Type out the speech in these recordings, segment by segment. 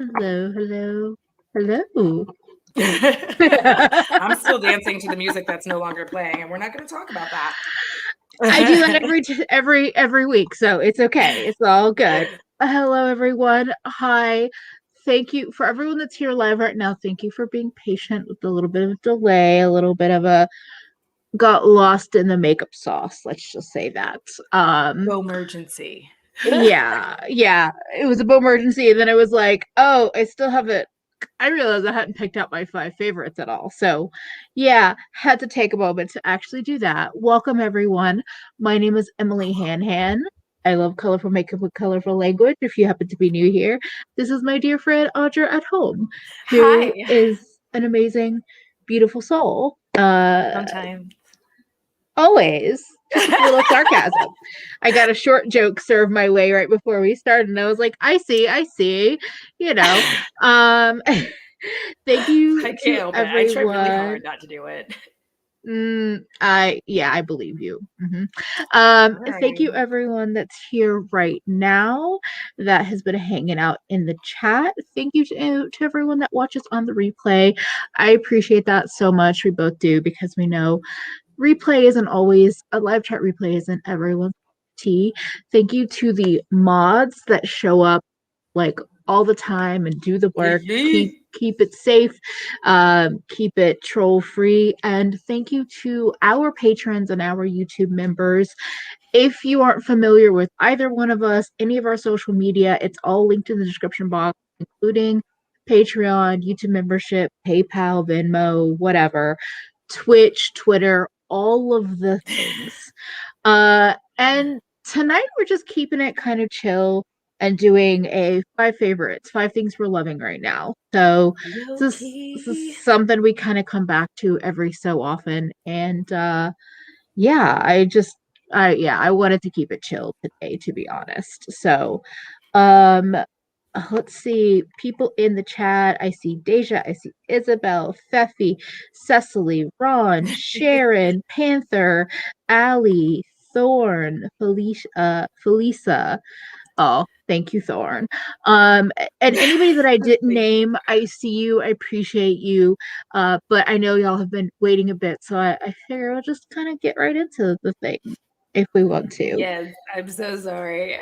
Hello, hello, hello. I'm still dancing to the music that's no longer playing, and we're not going to talk about that. I do that every week, so it's okay. It's all good. Hello, everyone. Hi. Thank you for everyone that's here live right now. Thank you for being patient with a little bit of delay, a little bit of a got lost in the makeup sauce. Let's just say that. Emergency. Yeah. It was a boom emergency, and then it was like, oh, I still haven't. I realized I hadn't picked out my 5 favorites at all. So, yeah, had to take a moment to actually do that. Welcome, everyone. My name is EmilyHanhan. I love colorful makeup with colorful language. If you happen to be new here, this is my dear friend Audra at home, who Hi. is an amazing, beautiful soul. Sometimes. Always. Just with a little sarcasm. I got a short joke served my way right before we started, and I was like, I see, you know. Um thank you I can't to help it. I try really everyone. hard not to do it. I believe you. Thank Right. you everyone that's here right now that has been hanging out in the chat. Thank you to everyone that watches on the replay. I appreciate that so much. We both do because we know replay isn't always a live chat replay isn't everyone's tea. Thank you to the mods that show up like all the time and do the work. Keep it safe, keep it troll free, and thank you to our patrons and our YouTube members. If you aren't familiar with either one of us, any of our social media, it's all linked in the description box, including Patreon, YouTube membership, PayPal, Venmo, whatever, Twitch, Twitter, all of the things. And tonight we're just keeping it kind of chill and doing a 5 favorites, 5 things we're loving right now. So this is something we kind of come back to every so often. And yeah, I wanted to keep it chill today, to be honest. So um let's see people in the chat. I see Deja, I see Isabel, Feffy, Cecily, Ron, Sharon, Panther, Ali, Thorn, Felisa. Oh, thank you, Thorn. And anybody that I didn't name, I see you, I appreciate you. But I know y'all have been waiting a bit, so I figure I'll just kind of get right into the thing if we want to. Yes, I'm so sorry.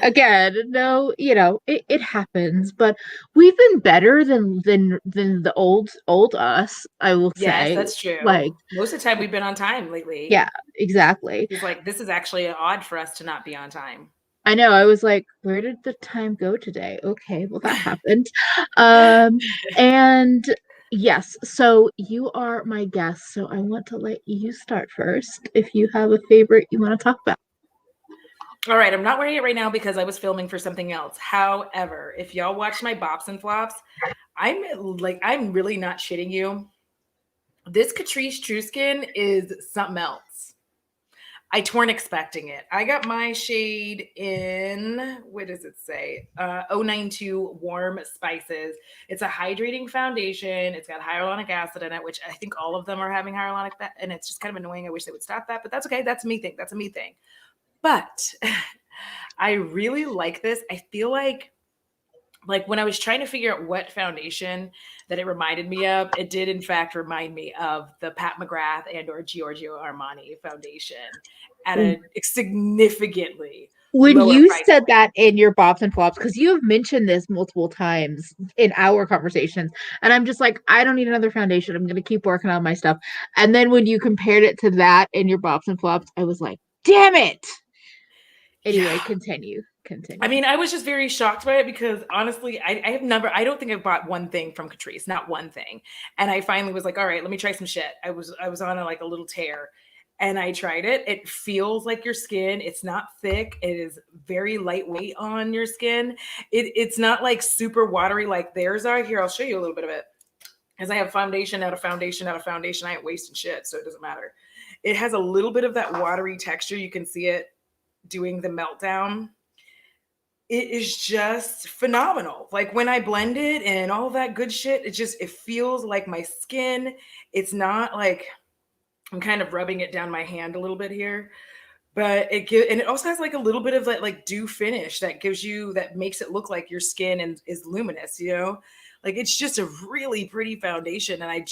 Again, no, it happens, but we've been better than the old us, I will Yes, say. that's true. Like, Most of the time we've been on time lately. yeah, exactly. It's like, this is actually odd for us to not be on time. I know. I was like, where did the time go today? Okay, well that happened. And yes, so you are my guest, so I want to let you start first if you have a favorite you want to talk about. All right, I'm not wearing it right now because I was filming for something else. However, if y'all watch my bops and flops, I'm really not shitting you. This Catrice True Skin is something else. I weren't expecting it. I got my shade in, what does it say? 092 Warm Spices. It's a hydrating foundation. It's got hyaluronic acid in it, which I think all of them are having hyaluronic acid, and it's just kind of annoying. I wish they would stop that, but that's okay. That's a me thing. That's a me thing. But I really like this. I feel like when I was trying to figure out what foundation that it reminded me of, it did in fact remind me of the Pat McGrath and or Giorgio Armani foundation at a significantly When lower you price said point. that in your bops and flops, because you have mentioned this multiple times in our conversations, and I'm just like, I don't need another foundation. I'm going to keep working on my stuff. And then when you compared it to that in your bops and flops, I was like, damn it. Anyway, continue. I mean, I was just very shocked by it because honestly, I don't think I've bought one thing from Catrice, not one thing. And I finally was like, all right, let me try some shit. I was on a little tear and I tried it. It feels like your skin. It's not thick. It is very lightweight on your skin. It's not like super watery like theirs are. Here, I'll show you a little bit of it. Because I have foundation out of foundation out of foundation. I ain't wasting shit, so it doesn't matter. It has a little bit of that watery texture. You can see it doing the meltdown. It is just phenomenal. Like when I blend it and all that good shit, it feels like my skin. It's not like I'm kind of rubbing it down my hand a little bit here, but and it also has like a little bit of that like dew finish that makes it look like your skin and is luminous, like it's just a really pretty foundation. And I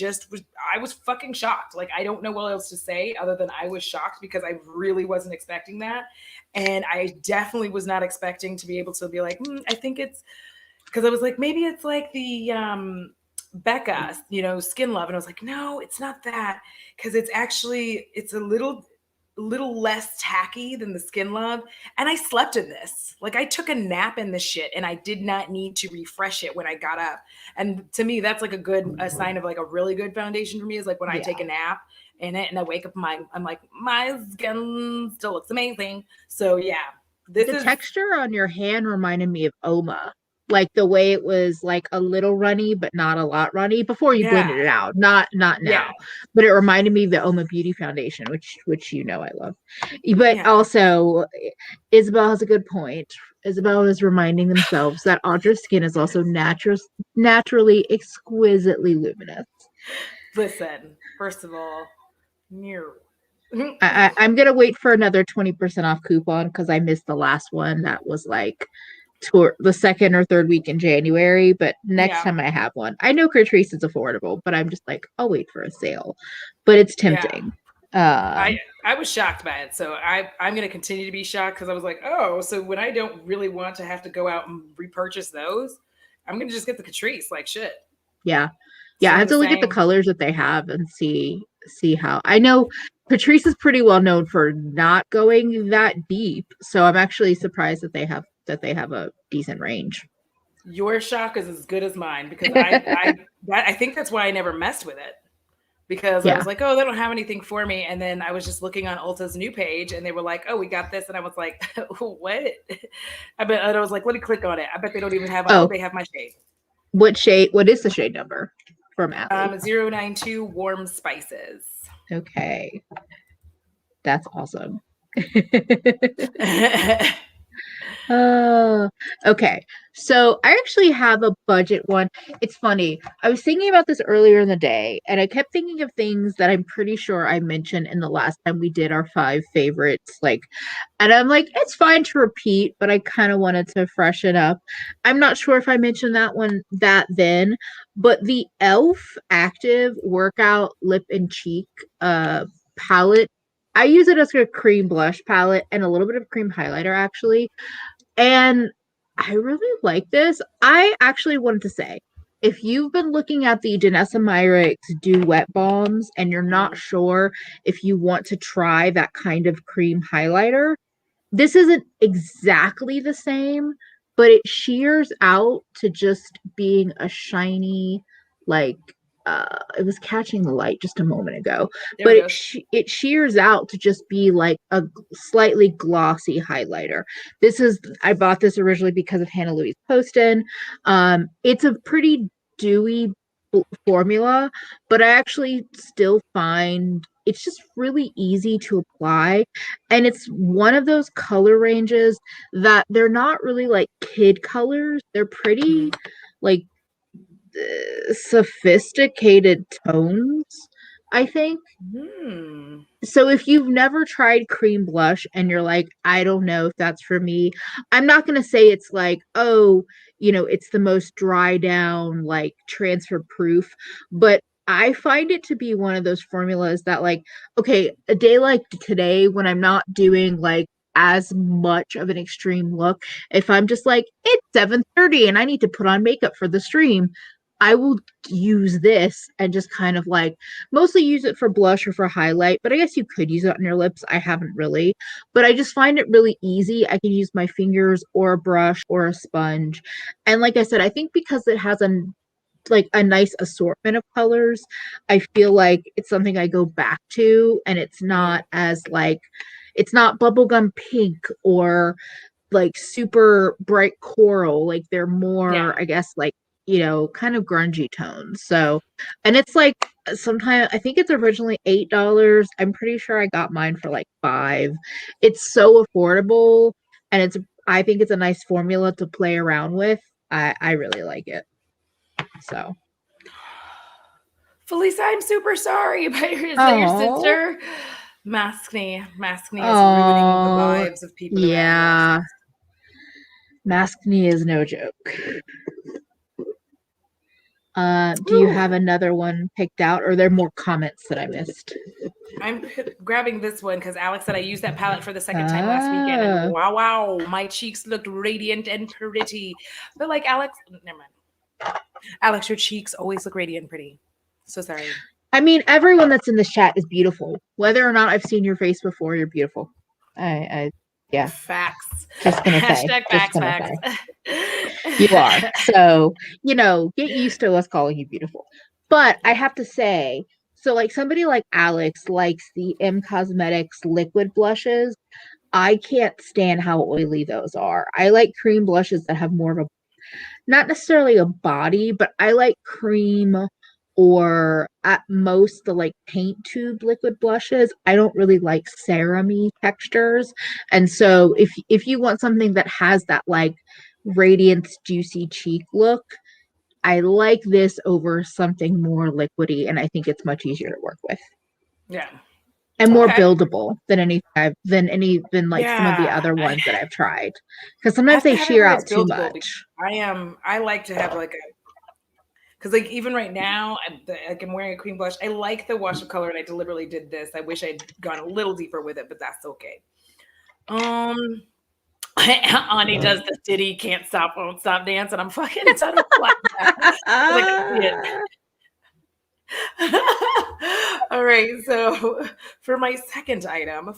was fucking shocked. Like, I don't know what else to say other than I was shocked, because I really wasn't expecting that. And I definitely was not expecting to be able to be like, I think it's, because I was like, maybe it's like the Becca, Skin Love. And I was like, no, it's not that. Because it's a little less tacky than the Skin Love. And I slept in this. Like, I took a nap in this shit, and I did not need to refresh it when I got up. And to me, that's like a sign of like a really good foundation for me, is like when I take a nap in it and I wake up, I'm like, my skin still looks amazing. So yeah, The texture on your hand reminded me of Uoma. Like the way it was like a little runny, but not a lot runny before you blended it out. Not now, but it reminded me of the Uoma Beauty Foundation, which I love. But also, Isabel has a good point. Isabel is reminding themselves that Audra's skin is also naturally exquisitely luminous. Listen, first of all, I'm gonna wait for another 20% off coupon because I missed the last one that was like the second or third week in January. But next time I have one, I know Catrice is affordable, but I'm just like, I'll wait for a sale. But it's tempting. I was shocked by it, so I'm gonna continue to be shocked, because I was like, oh, so when I don't really want to have to go out and repurchase those, I'm gonna just get the Catrice, like shit. Yeah. I have to look at the colors that they have and see how. I know Catrice is pretty well known for not going that deep, so I'm actually surprised that they have a decent range. Your shock is as good as mine, because I think that's why I never messed with it, because I was like, oh, they don't have anything for me. And then I was just looking on Ulta's new page, and they were like, oh, we got this. And I was like, what? I was like, let me click on it. I bet they don't even have, they have my shade. What shade? What is the shade number from Atlee? 092 Warm Spices. Okay. That's awesome. Okay. So I actually have a budget one. It's funny. I was thinking about this earlier in the day, and I kept thinking of things that I'm pretty sure I mentioned in the last time we did our 5 favorites. And I'm like, it's fine to repeat, but I kind of wanted to freshen up. I'm not sure if I mentioned that then, but the e.l.f. Active Workout Lip and Cheek palette. I use it as a cream blush palette and a little bit of cream highlighter, actually. And I really like this. I actually wanted to say, if you've been looking at the Danessa Myricks Dew Wet Balms and you're not sure if you want to try that kind of cream highlighter, this isn't exactly the same, but it shears out to just being a shiny, like, it was catching the light just a moment ago, but it shears out to just be like a slightly glossy highlighter. I bought this originally because of Hannah Louise Poston. It's a pretty dewy formula, but I actually still find it's just really easy to apply, and it's one of those color ranges that they're not really like kid colors. They're pretty like sophisticated tones, I think. So if you've never tried cream blush and you're like, I don't know if that's for me, I'm not going to say it's like, oh, it's the most dry down, like transfer proof, but I find it to be one of those formulas that, like, okay, a day like today when I'm not doing like as much of an extreme look, if I'm just like, it's 7:30 and I need to put on makeup for the stream, I will use this and just kind of like mostly use it for blush or for highlight, but I guess you could use it on your lips. I haven't really, but I just find it really easy. I can use my fingers or a brush or a sponge. And like I said, I think because it has a nice assortment of colors, I feel like it's something I go back to, and it's not as like, it's not bubblegum pink or like super bright coral. Like they're more, I guess, like, kind of grungy tones. So, and it's like, sometimes I think it's originally $8. I'm pretty sure I got mine for like $5. It's so affordable, and I think it's a nice formula to play around with. I really like it. So, Felicia, I'm super sorry. Is that your sister? Maskne is ruining the Oh, lives of people around us. yeah. Maskne is no joke. Do you have Woo. another one picked out, or are there more comments that I missed? I'm grabbing this one because Alex said I used that palette for the second time last weekend, and wow, my cheeks looked radiant and pretty. But like Alex, never mind. Alex, your cheeks always look radiant and pretty. So sorry. I mean, everyone that's in this chat is beautiful. Whether or not I've seen your face before, you're beautiful. Yeah. Facts. Just gonna say. Hashtag Just facts, gonna facts. say. You are. So, get used to us calling you beautiful. But I have to say, so like somebody like Alex likes the M Cosmetics liquid blushes. I can't stand how oily those are. I like cream blushes that have more of a, not necessarily a body, but I like cream or at most the like paint tube liquid blushes. I don't really like serum-y textures. And so if you want something that has that like radiance juicy cheek look, I like this over something more liquidy, and I think it's much easier to work with. Yeah. And more Okay. buildable than than like some of the other ones that I've tried. Because sometimes they shear out too much. I like to have like a, because like even right now, I'm wearing a cream blush. I like the wash of color, and I deliberately did this. I wish I'd gone a little deeper with it, but that's okay. Ani does the Diddy can't stop, won't stop dance, and I'm fucking so like that. Like I see it. All right, so for my second item,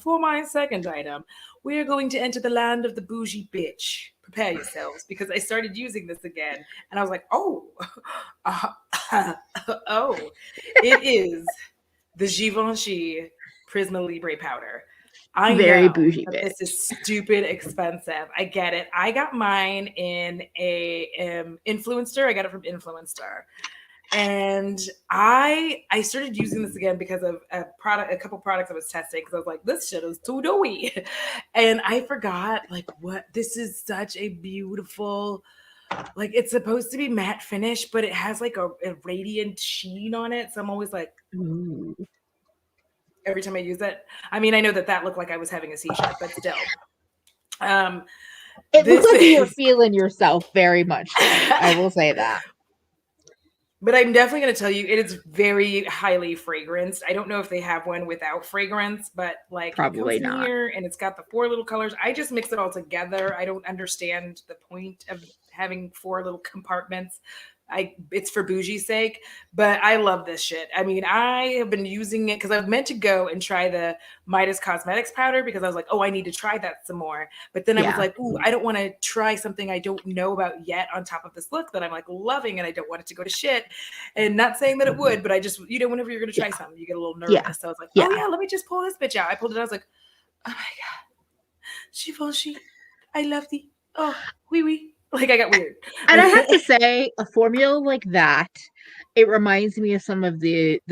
we are going to enter the land of the bougie bitch. Prepare yourselves, because I started using this again, and I was like, oh, oh, it is the Givenchy Prisma Libre powder. I Very know bougie that bitch. this is stupid expensive. I get it. I got mine in a Influencer. I got it from Influencer. And I started using this again because of a couple products I was testing, because I was like, this shit is too dewy. And I forgot, like, what, this is such a beautiful, like, it's supposed to be matte finish, but it has like a radiant sheen on it. So I'm always like, ooh. Every time I use it. I mean, I know that looked like I was having a seizure, but still. It looks like you were feeling yourself very much. I will say that. But I'm definitely going to tell you, it is very highly fragranced. I don't know if they have one without fragrance, but like probably it comes not. in here and it's got the 4 little colors. I just mix it all together. I don't understand the point of having 4 little compartments. It's for bougie's sake, but I love this shit. I mean, I have been using it because I was meant to go and try the Midas Cosmetics powder, because I was like, oh, I need to try that some more. But then I was like, ooh, I don't want to try something I don't know about yet on top of this look that I'm like loving, and I don't want it to go to shit. And not saying that it would, but I just, whenever you're going to try something, you get a little nervous. Yeah. So I was like, oh yeah, let me just pull this bitch out. I pulled it out. I was like, oh my God, Givenchy, I love thee. Oh, wee. Like, I got weird. And I have to say, a formula like that, it reminds me of some of the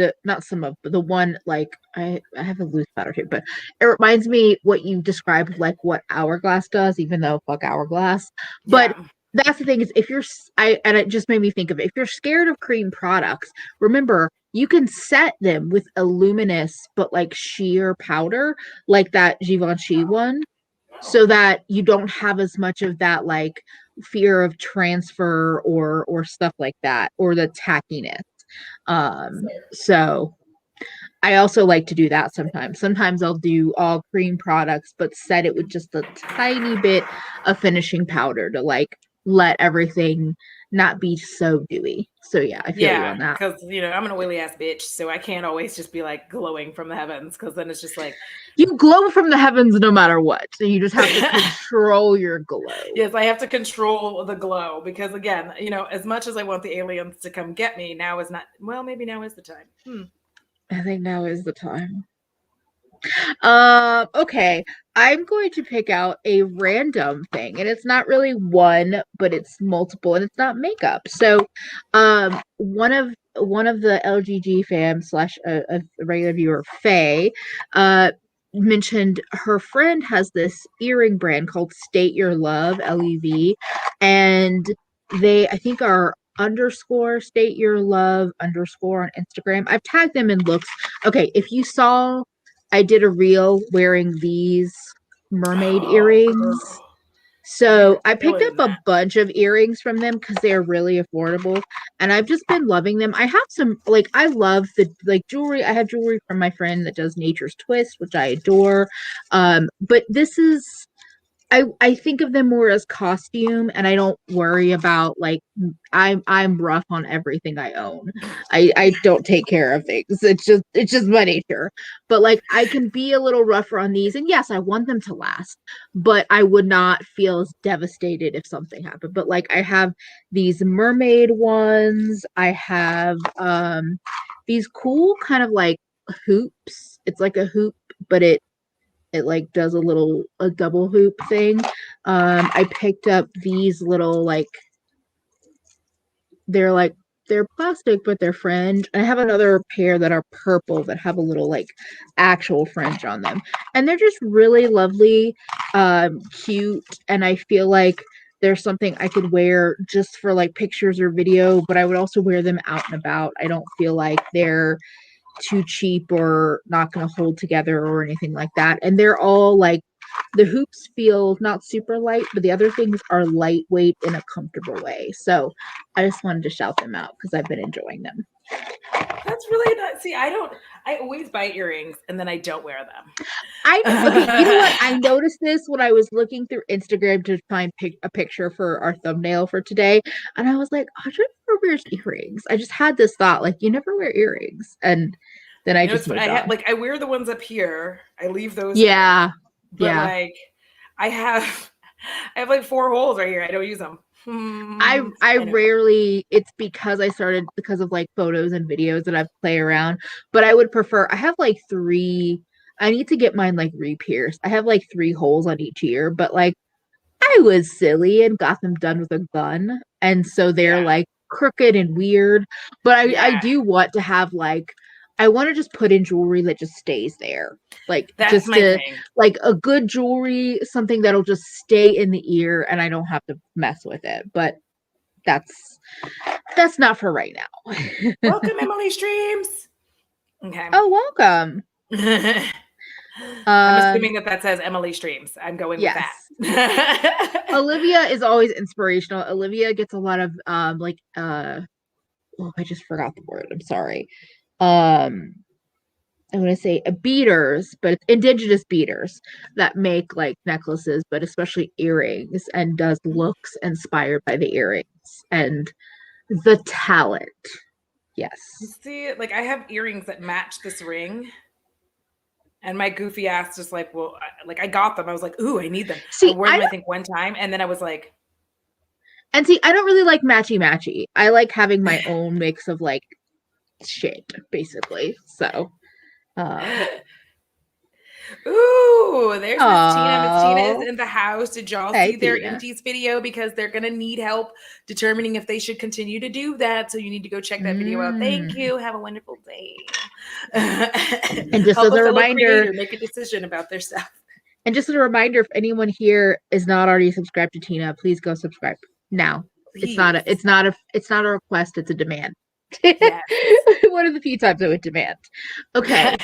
one, like, I have a loose powder too, but it reminds me what you described, like what Hourglass does, even though fuck Hourglass. But that's the thing, is if you're, and it just made me think of it, if you're scared of cream products, remember, you can set them with a luminous but like sheer powder, like that Givenchy one, so that you don't have as much of that like fear of transfer or stuff like that, or the tackiness. So I also like to do that sometimes. Sometimes I'll do all cream products, but set it with just a tiny bit of finishing powder to like let everything not be so dewy. So yeah, I feel you on that. Because I'm an oily ass bitch, so I can't always just be like glowing from the heavens, because then it's just like, you glow from the heavens no matter what. So you just have to control your glow. Yes, I have to control the glow, because again, as much as I want the aliens to come get me, now is not, well, maybe now is the time. I think now is the time. Okay, I'm going to pick out a random thing, and it's not really one, but it's multiple, and it's not makeup. So, one of the LGG fam slash a regular viewer, Faye, mentioned her friend has this earring brand called State Your Love, LEV, and they, I think, are underscore State Your Love underscore on Instagram. I've tagged them in looks. Okay, if you saw I did a reel wearing these mermaid earrings. Girl. So I You're picked killing up a that. bunch of earrings from them because they're really affordable, and I've just been loving them. I have some like I love the like jewelry. I have jewelry from my friend that does Nature's Twist, which I adore. But this is I think of them more as costume, and I don't worry about like I'm rough on everything I own. I don't take care of things. It's just my nature. But like I can be a little rougher on these, and yes, I want them to last, but I would not feel as devastated if something happened. But like I have these mermaid ones. I have these cool kind of like hoops. It's like a hoop, but it like does a double hoop thing. I picked up these little they're like they're plastic but they're fringe. I have another pair that are purple that have a little like actual fringe on them. And they're just really lovely, cute, and I feel like there's something I could wear just for like pictures or video, but I would also wear them out and about. I don't feel like they're too cheap or not going to hold together or anything like that. And they're all like the hoops feel not super light, but the other things are lightweight in a comfortable way. So I just wanted to shout them out because I've been enjoying them. That's really not. See, I always buy earrings and then I don't wear them. Okay, you know what? I noticed this when I was looking through Instagram to find a picture for our thumbnail for today, and I was like, Audra never wears earrings. I just had this thought, like, you never wear earrings, and then I just moved on. I wear the ones up here. I leave those. Yeah, but yeah. like, I have like 4 holes right here. I don't use them. I rarely, it's because I started because of like photos and videos that I play around, but I would prefer, I have like 3, I need to get mine like re-pierced. I have like 3 holes on each ear, but like I was silly and got them done with a gun. And so they're like crooked and weird, but I do want to have like, I want to just put in jewelry that just stays there. Like That's just my to thing. like a good jewelry, something that'll just stay in the ear and I don't have to mess with it. But that's not for right now. Welcome, Emily Streams. Okay. Oh, welcome. I'm assuming that says Emily Streams. I'm going with that. Olivia is always inspirational. Olivia gets a lot of I just forgot the word. I'm sorry. I want to say beaters, but it's indigenous beaters that make like necklaces, but especially earrings, and does looks inspired by the earrings and the talent. Yes. See, like I have earrings that match this ring. And my goofy ass just like, well, I got them. I was like, ooh, I need them. See, I wore them, I think, one time. And then I was like. And see, I don't really like matchy-matchy. I like having my own mix of like shit, basically. So. Ooh, there's Miss Tina. Miss Tina is in the house. Did y'all see their empties video? Because they're going to need help determining if they should continue to do that. So you need to go check that video out. Thank you. Have a wonderful day. And just as a reminder, make a decision about their stuff. And just as a reminder, if anyone here is not already subscribed to Tina, please go subscribe now. Please. It's not a request, it's a demand. Yes. One of the few times I would demand. Okay.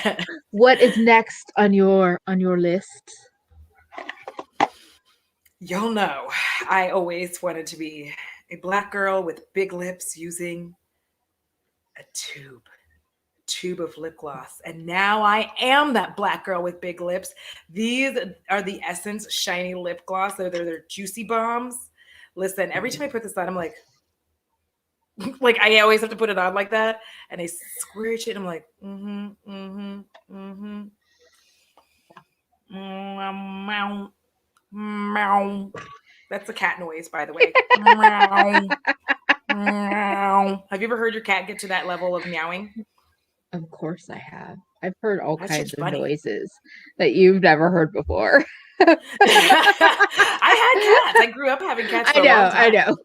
What is next on your list? Y'all know I always wanted to be a Black girl with big lips using a tube of lip gloss. And now I am that Black girl with big lips. These are the Essence Shiny Lip Gloss. They're their Juicy Bombs. Listen, every time I put this on, I'm like I always have to put it on like that. And I squirt it. I'm like, meow. That's a cat noise, by the way. Meow. Meow. Have you ever heard your cat get to that level of meowing? Of course I have. I've heard all kinds of noises that you've never heard before. I had cats. I grew up having cats for a long time. I know.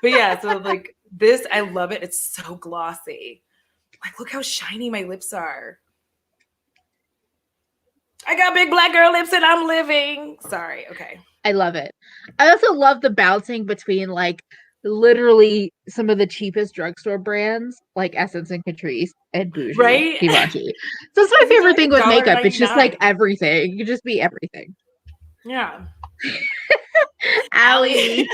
But yeah, so like this, I love it. It's so glossy. Like, look how shiny my lips are. I got big Black girl lips and I'm living. Sorry. Okay. I love it. I also love the bouncing between like literally some of the cheapest drugstore brands like Essence and Catrice and Bougie Right? Givenchy. So that's my Because these are favorite like thing a with dollar makeup. It's ninety just like nine. everything. You can just be everything. Yeah. Allie. Allie.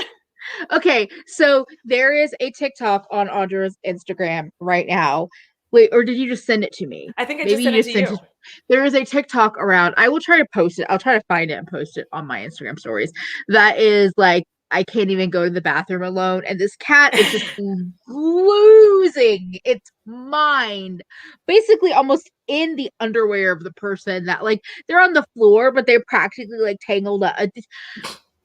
Okay, so there is a TikTok on Audra's Instagram right now. Wait, or did you just send it to me? I think I just Maybe sent you it just to sent you. it. There is a TikTok around. I will try to post it. I'll try to find it and post it on my Instagram stories. That is like I can't even go to the bathroom alone, and this cat is just losing its mind, basically almost in the underwear of the person that like they're on the floor, but they're practically like tangled up,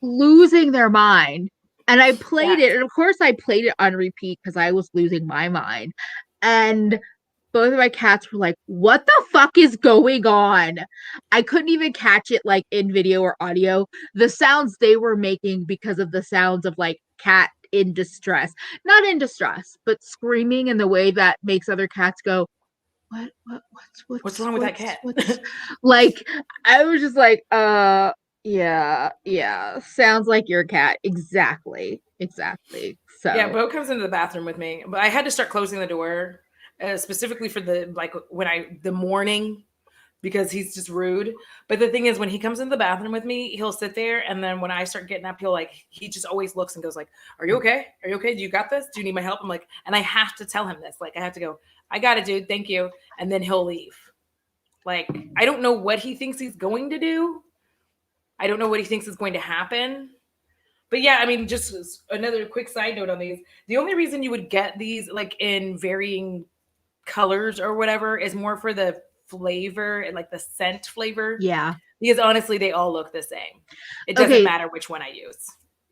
losing their mind. And I played Yeah. it, and of course I played it on repeat because I was losing my mind. And both of my cats were like, "What the fuck is going on?" I couldn't even catch it like in video or audio. The sounds they were making because of the sounds of like cat in distress, not in distress, but screaming in the way that makes other cats go, What's wrong with that cat? what's like I was just like, yeah, sounds like your cat. Exactly. Yeah, So Bo comes into the bathroom with me, but I had to start closing the door specifically for the like when the morning because he's just rude. But the thing is, when he comes into the bathroom with me, he'll sit there, and then when I start getting up, he just always looks and goes like, "Are you okay? Are you okay? Do you got this? Do you need my help?" I'm like, and I have to tell him this. Like, I have to go, "I got it, dude. Thank you," and then he'll leave. Like, I don't know what he thinks he's going to do. I don't know what he thinks is going to happen. But yeah, I mean, just another quick side note on these. The only reason you would get these like in varying colors or whatever is more for the flavor and like the scent flavor. yeah. Because honestly, they all look the same. It doesn't Okay, matter which one I use.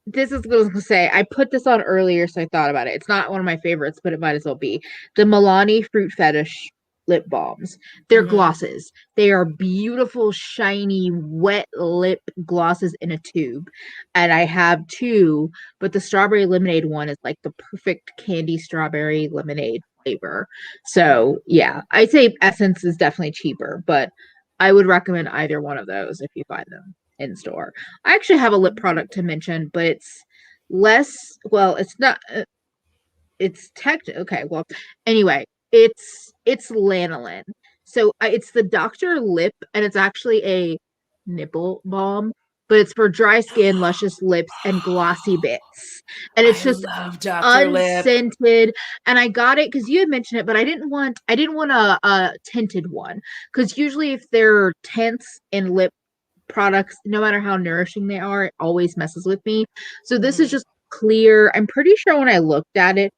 this is what I was gonna say. I put this on earlier, so I thought about it. It's not one of my favorites, but it might as well be the Milani Fruit Fetish lip balms. They're Mm-hmm. glosses. They are beautiful, shiny, wet lip glosses in a tube. And I have two, but the strawberry lemonade one is like the perfect candy strawberry lemonade flavor. So yeah, I'd say Essence is definitely cheaper, but I would recommend either one of those if you find them in store. I actually have a lip product to mention, but it's less, well, it's not, it's tech, okay, well, anyway, it's lanolin. So it's the Dr. Lip, and it's actually a nipple balm, but it's for dry skin, luscious lips, and glossy bits. And it's I just love Dr. Lip. unscented, and I got it because you had mentioned it, but I didn't want a tinted one because usually if they're tints in lip products, no matter how nourishing they are, it always messes with me. So this is Mm-hmm. just clear. I'm pretty sure when I looked at it,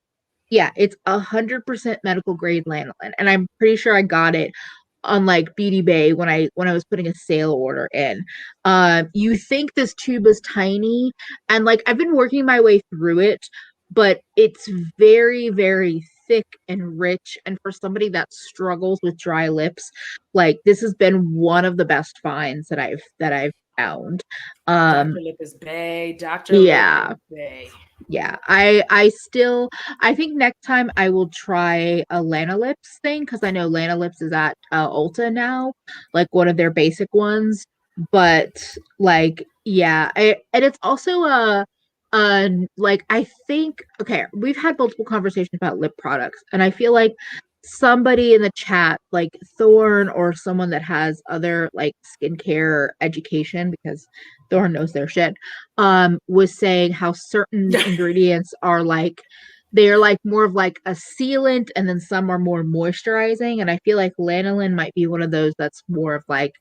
yeah, it's 100% medical grade lanolin, and I'm pretty sure I got it on like Beauty Bay when I was putting a sale order in. You think this tube is tiny, and like I've been working my way through it, but it's very thick and rich. And for somebody that struggles with dry lips, like this has been one of the best finds that I've found. Dr. Um, Lip is Bay. Dr. Lip is yeah, Bay. yeah, I think next time I will try a Lana Lips thing because I know Lana Lips is at Ulta now, like one of their basic ones. But like, yeah, and it's also like I think okay, we've had multiple conversations about lip products, and I feel like somebody in the chat, like Thorn or someone that has other like skincare education, because Thorn knows their shit, was saying how certain ingredients are like they're like more of like a sealant and then some are more moisturizing, and I feel like lanolin might be one of those that's more of like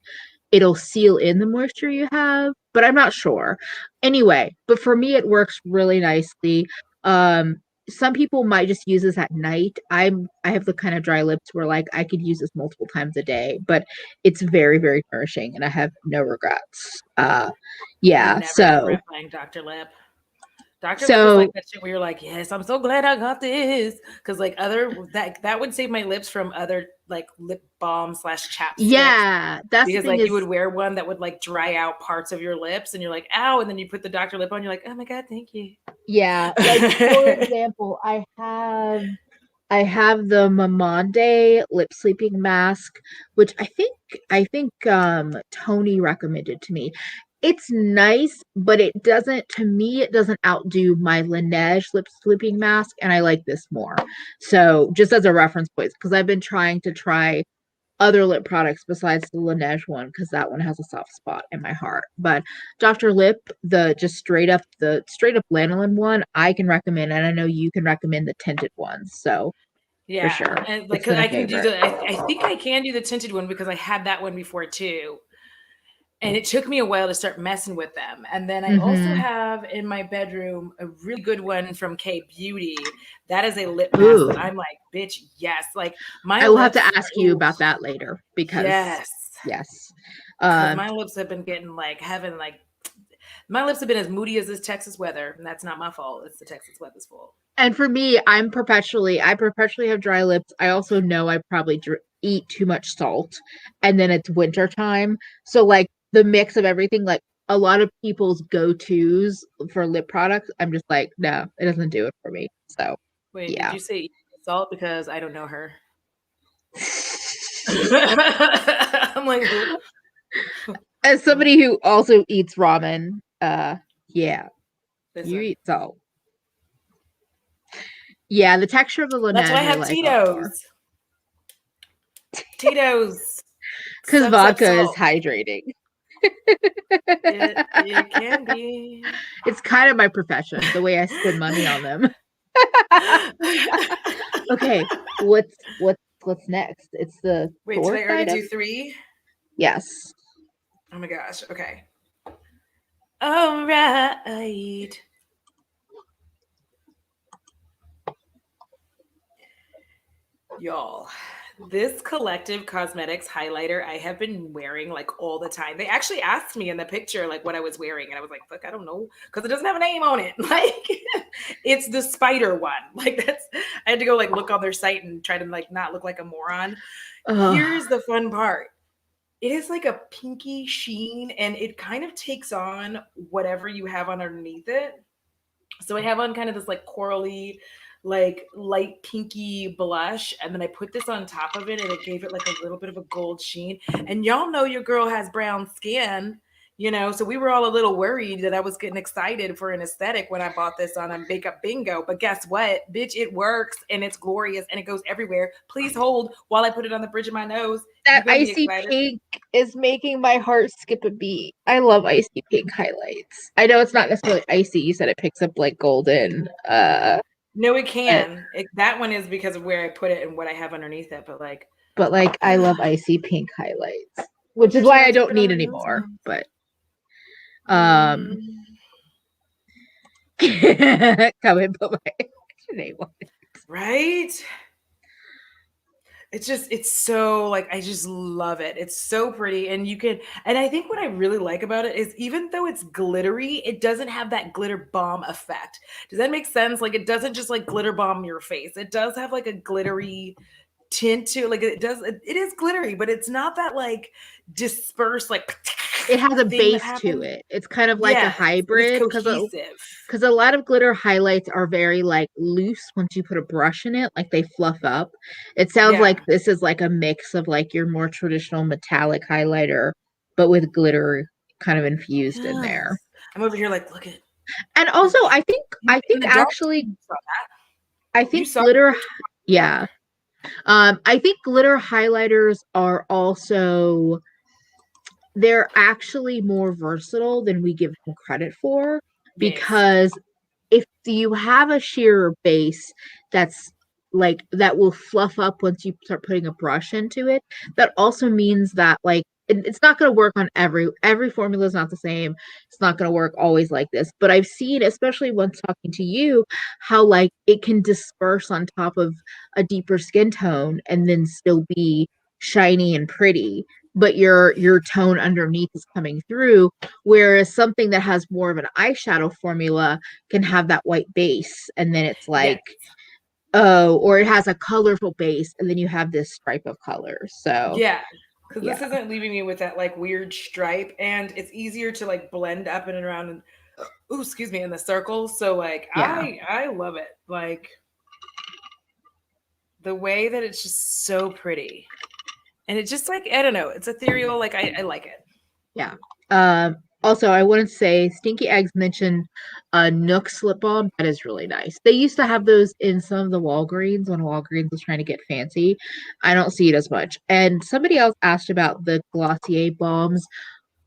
it'll seal in the moisture you have, but I'm not sure. Anyway, but for me it works really nicely. um some people might just use this at night. I have the kind of dry lips where like I could use this multiple times a day, but it's very nourishing and I have no regrets. I Yeah, never regret buying Dr. Lip. Dr. Lip is like so that shit where you're like, yes, I'm so glad I got this. Cause like that would save my lips from other like lip balm slash chapsticks. yeah, that's the Because thing like you is, would wear one that would like dry out parts of your lips and you're like, ow, and then you put the Dr. Lip on, you're like, oh my God, thank you. yeah, like for example, I have the Mamonde lip sleeping mask, which I think Tony recommended to me. It's nice, but it doesn't, to me, it doesn't outdo my Laneige lip sleeping mask, and I like this more. So just as a reference point, because I've been trying to try other lip products besides the Laneige one, because that one has a soft spot in my heart. But Dr. Lip, the straight up lanolin one, I can recommend, and I know you can recommend the tinted ones. So for sure, and it's like been a I can do favorite. I think I can do the tinted one because I had that one before too. And it took me a while to start messing with them. And then I also Mm-hmm. have in my bedroom a really good one from K Beauty. That is a lip mask Ooh, that I'm like, bitch, yes. Like my I will have to lips, ask you ooh, about that later because yes. yes. Because Um, my lips have been getting like my lips have been as moody as this Texas weather, and that's not my fault. It's the Texas weather's fault. and for me, I perpetually have dry lips. I also know I probably eat too much salt, and then it's winter time. So like the mix of everything, like a lot of people's go-tos for lip products, I'm just like, no, it doesn't do it for me. So Wait, did yeah. you say salt? Because I don't know her. I'm like, who? As somebody who also eats ramen, yeah, you Listen, eat salt. Yeah, the texture of the that's why I Laneige I have like a lot more. Tito's. Tito's Because soaks up vodka is salt. hydrating. It can be. It's kind of my profession, the way I spend money on them. Okay, what's next? It's the Wait, did I fourth already item? do 3? Yes. Oh my gosh. Okay. All right. Y'all, this Collective Cosmetics highlighter I have been wearing like all the time. They actually asked me in the picture like what I was wearing, and I was like, "Fuck, I don't know," because it doesn't have a name on it. Like, it's the spider one. Like that's I had to go like look on their site and try to like not look like a moron. Ugh. Here's the fun part. It is like a pinky sheen, and it kind of takes on whatever you have underneath it. So I have on kind of this like corally, like light pinky blush, and then I put this on top of it, and it gave it like a little bit of a gold sheen. And y'all know your girl has brown skin, so we were all a little worried that I was getting excited for an aesthetic when I bought this on a makeup bingo. But guess what, bitch? It works and it's glorious and it goes everywhere. Please hold while I put it on the bridge of my nose. That You're gonna be icy excited. pink is making my heart skip a beat. I love icy pink highlights. I know it's not necessarily icy. You said it picks up like golden. No, it But can. That one is because of where I put it and what I have underneath it. But like, like I love icy pink highlights, which is bitch, you why I have to don't put on need my any nose more. now. But um Mm, come and put my name on it. right? It's so like I just love it. It's so pretty, and I think what I really like about it is even though it's glittery, it doesn't have that glitter bomb effect. Does that make sense? Like it doesn't just like glitter bomb your face. It does have like a glittery tint to it. Like it is glittery, but it's not that like dispersed like It has a thing that base to happens. it. It's kind of like a Yes, it is hybrid cohesive. because a lot of glitter highlights are very like loose once you put a brush in it, like they fluff up. It sounds Yeah. like this is like a mix of like your more traditional metallic highlighter, but with glitter kind of infused in there. Yes. I'm over here like, look at And also, I in think the dark. actually, You saw that. I You think saw glitter, that. yeah. I think glitter highlighters are also they're actually more versatile than we give them credit for Yes. because if you have a sheer base that's like that will fluff up once you start putting a brush into it, that also means that like it's not going to work on every formula is not the same. It's not going to work always like this, but I've seen, especially when talking to you, how like it can disperse on top of a deeper skin tone and then still be shiny and pretty, but your tone underneath is coming through, whereas something that has more of an eyeshadow formula can have that white base and then it's Yes. like, oh, or it has a colorful base and then you have this stripe of color. So Yeah. Because yeah. this isn't leaving me with that like weird stripe, and it's easier to like blend up and around and ooh, excuse me, in the circle. So like Yeah. I love it. Like the way that it's just so pretty. And it's just like, I don't know, it's ethereal. Like I like it. Yeah. Also, I wouldn't say Stinky Eggs mentioned a Nook slip balm. That is really nice. They used to have those in some of the Walgreens when Walgreens was trying to get fancy. I don't see it as much. And somebody else asked about the Glossier balms.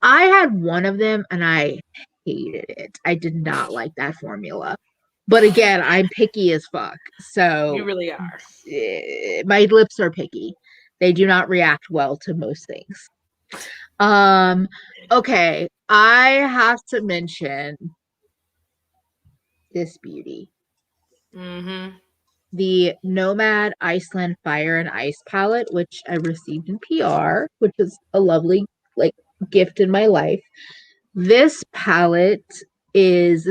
I had one of them and I hated it. I did not like that formula. But again, I'm picky as fuck. You So really are. my lips are picky. They do not react well to most things. Um, okay, I have to mention this beauty. Mm-hmm. The Nomad Iceland Fire and Ice palette, which I received in PR, which is a lovely like gift in my life. This palette is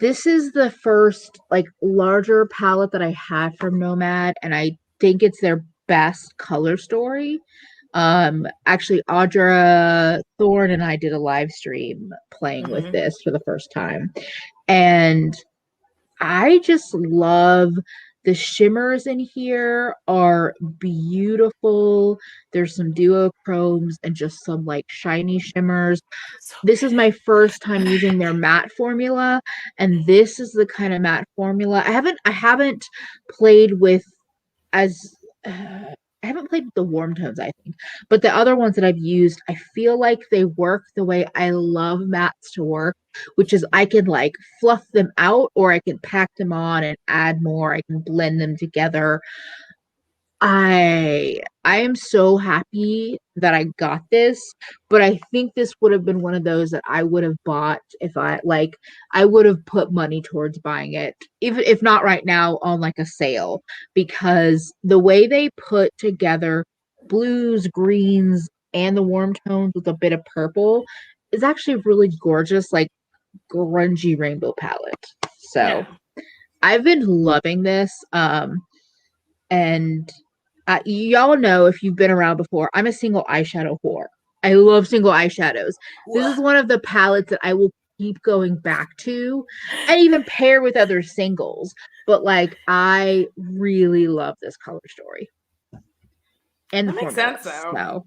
this is the first like larger palette that I had from Nomad, and I think it's their best color story. Actually, Audra Thorne and I did a live stream playing with Mm-hmm. this for the first time, and I just love the shimmers in here are beautiful. There's some duochromes and just some like shiny shimmers. So This is my first time using their matte formula, and this is the kind of matte formula. I haven't played with as I haven't played with the warm tones, I think, but the other ones that I've used, I feel like they work the way I love mattes to work, which is I can like fluff them out or I can pack them on and add more. I can blend them together. I am so happy that I got this, but I think this would have been one of those that I would have bought if I would have put money towards buying it, even if not right now on like a sale, because the way they put together blues, greens, and the warm tones with a bit of purple is actually really gorgeous, like grungy rainbow palette. yeah. So I've been loving this. And y'all know if you've been around before, I'm a single eyeshadow whore. I love single eyeshadows. This is one of the palettes that I will keep going back to and even pair with other singles. But like, I really love this color story and the That makes formula. sense though. So,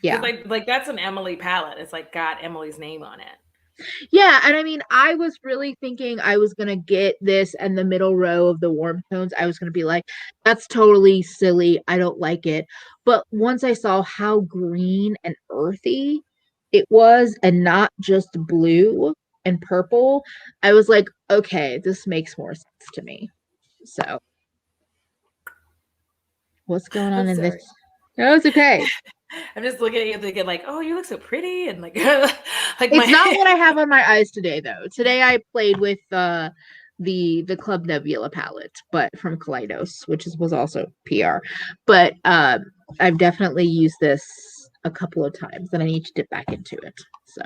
Because yeah. like that's an Emily palette. It's like got Emily's name on it. Yeah, and I mean, I was really thinking I was gonna get this and the middle row of the warm tones. I was gonna be like, that's totally silly. I don't like it. But once I saw how green and earthy it was, and not just blue and purple, I was like, okay, this makes more sense to me. So, what's going on I'm in this? sorry. No, it's okay. I'm just looking at you thinking like, oh, you look so pretty and like like It's my not what I have on my eyes today, though. Today I played with the Club Nebula palette, but from Kaleidos, which was also PR. But I've definitely used this a couple of times, and I need to dip back into it. So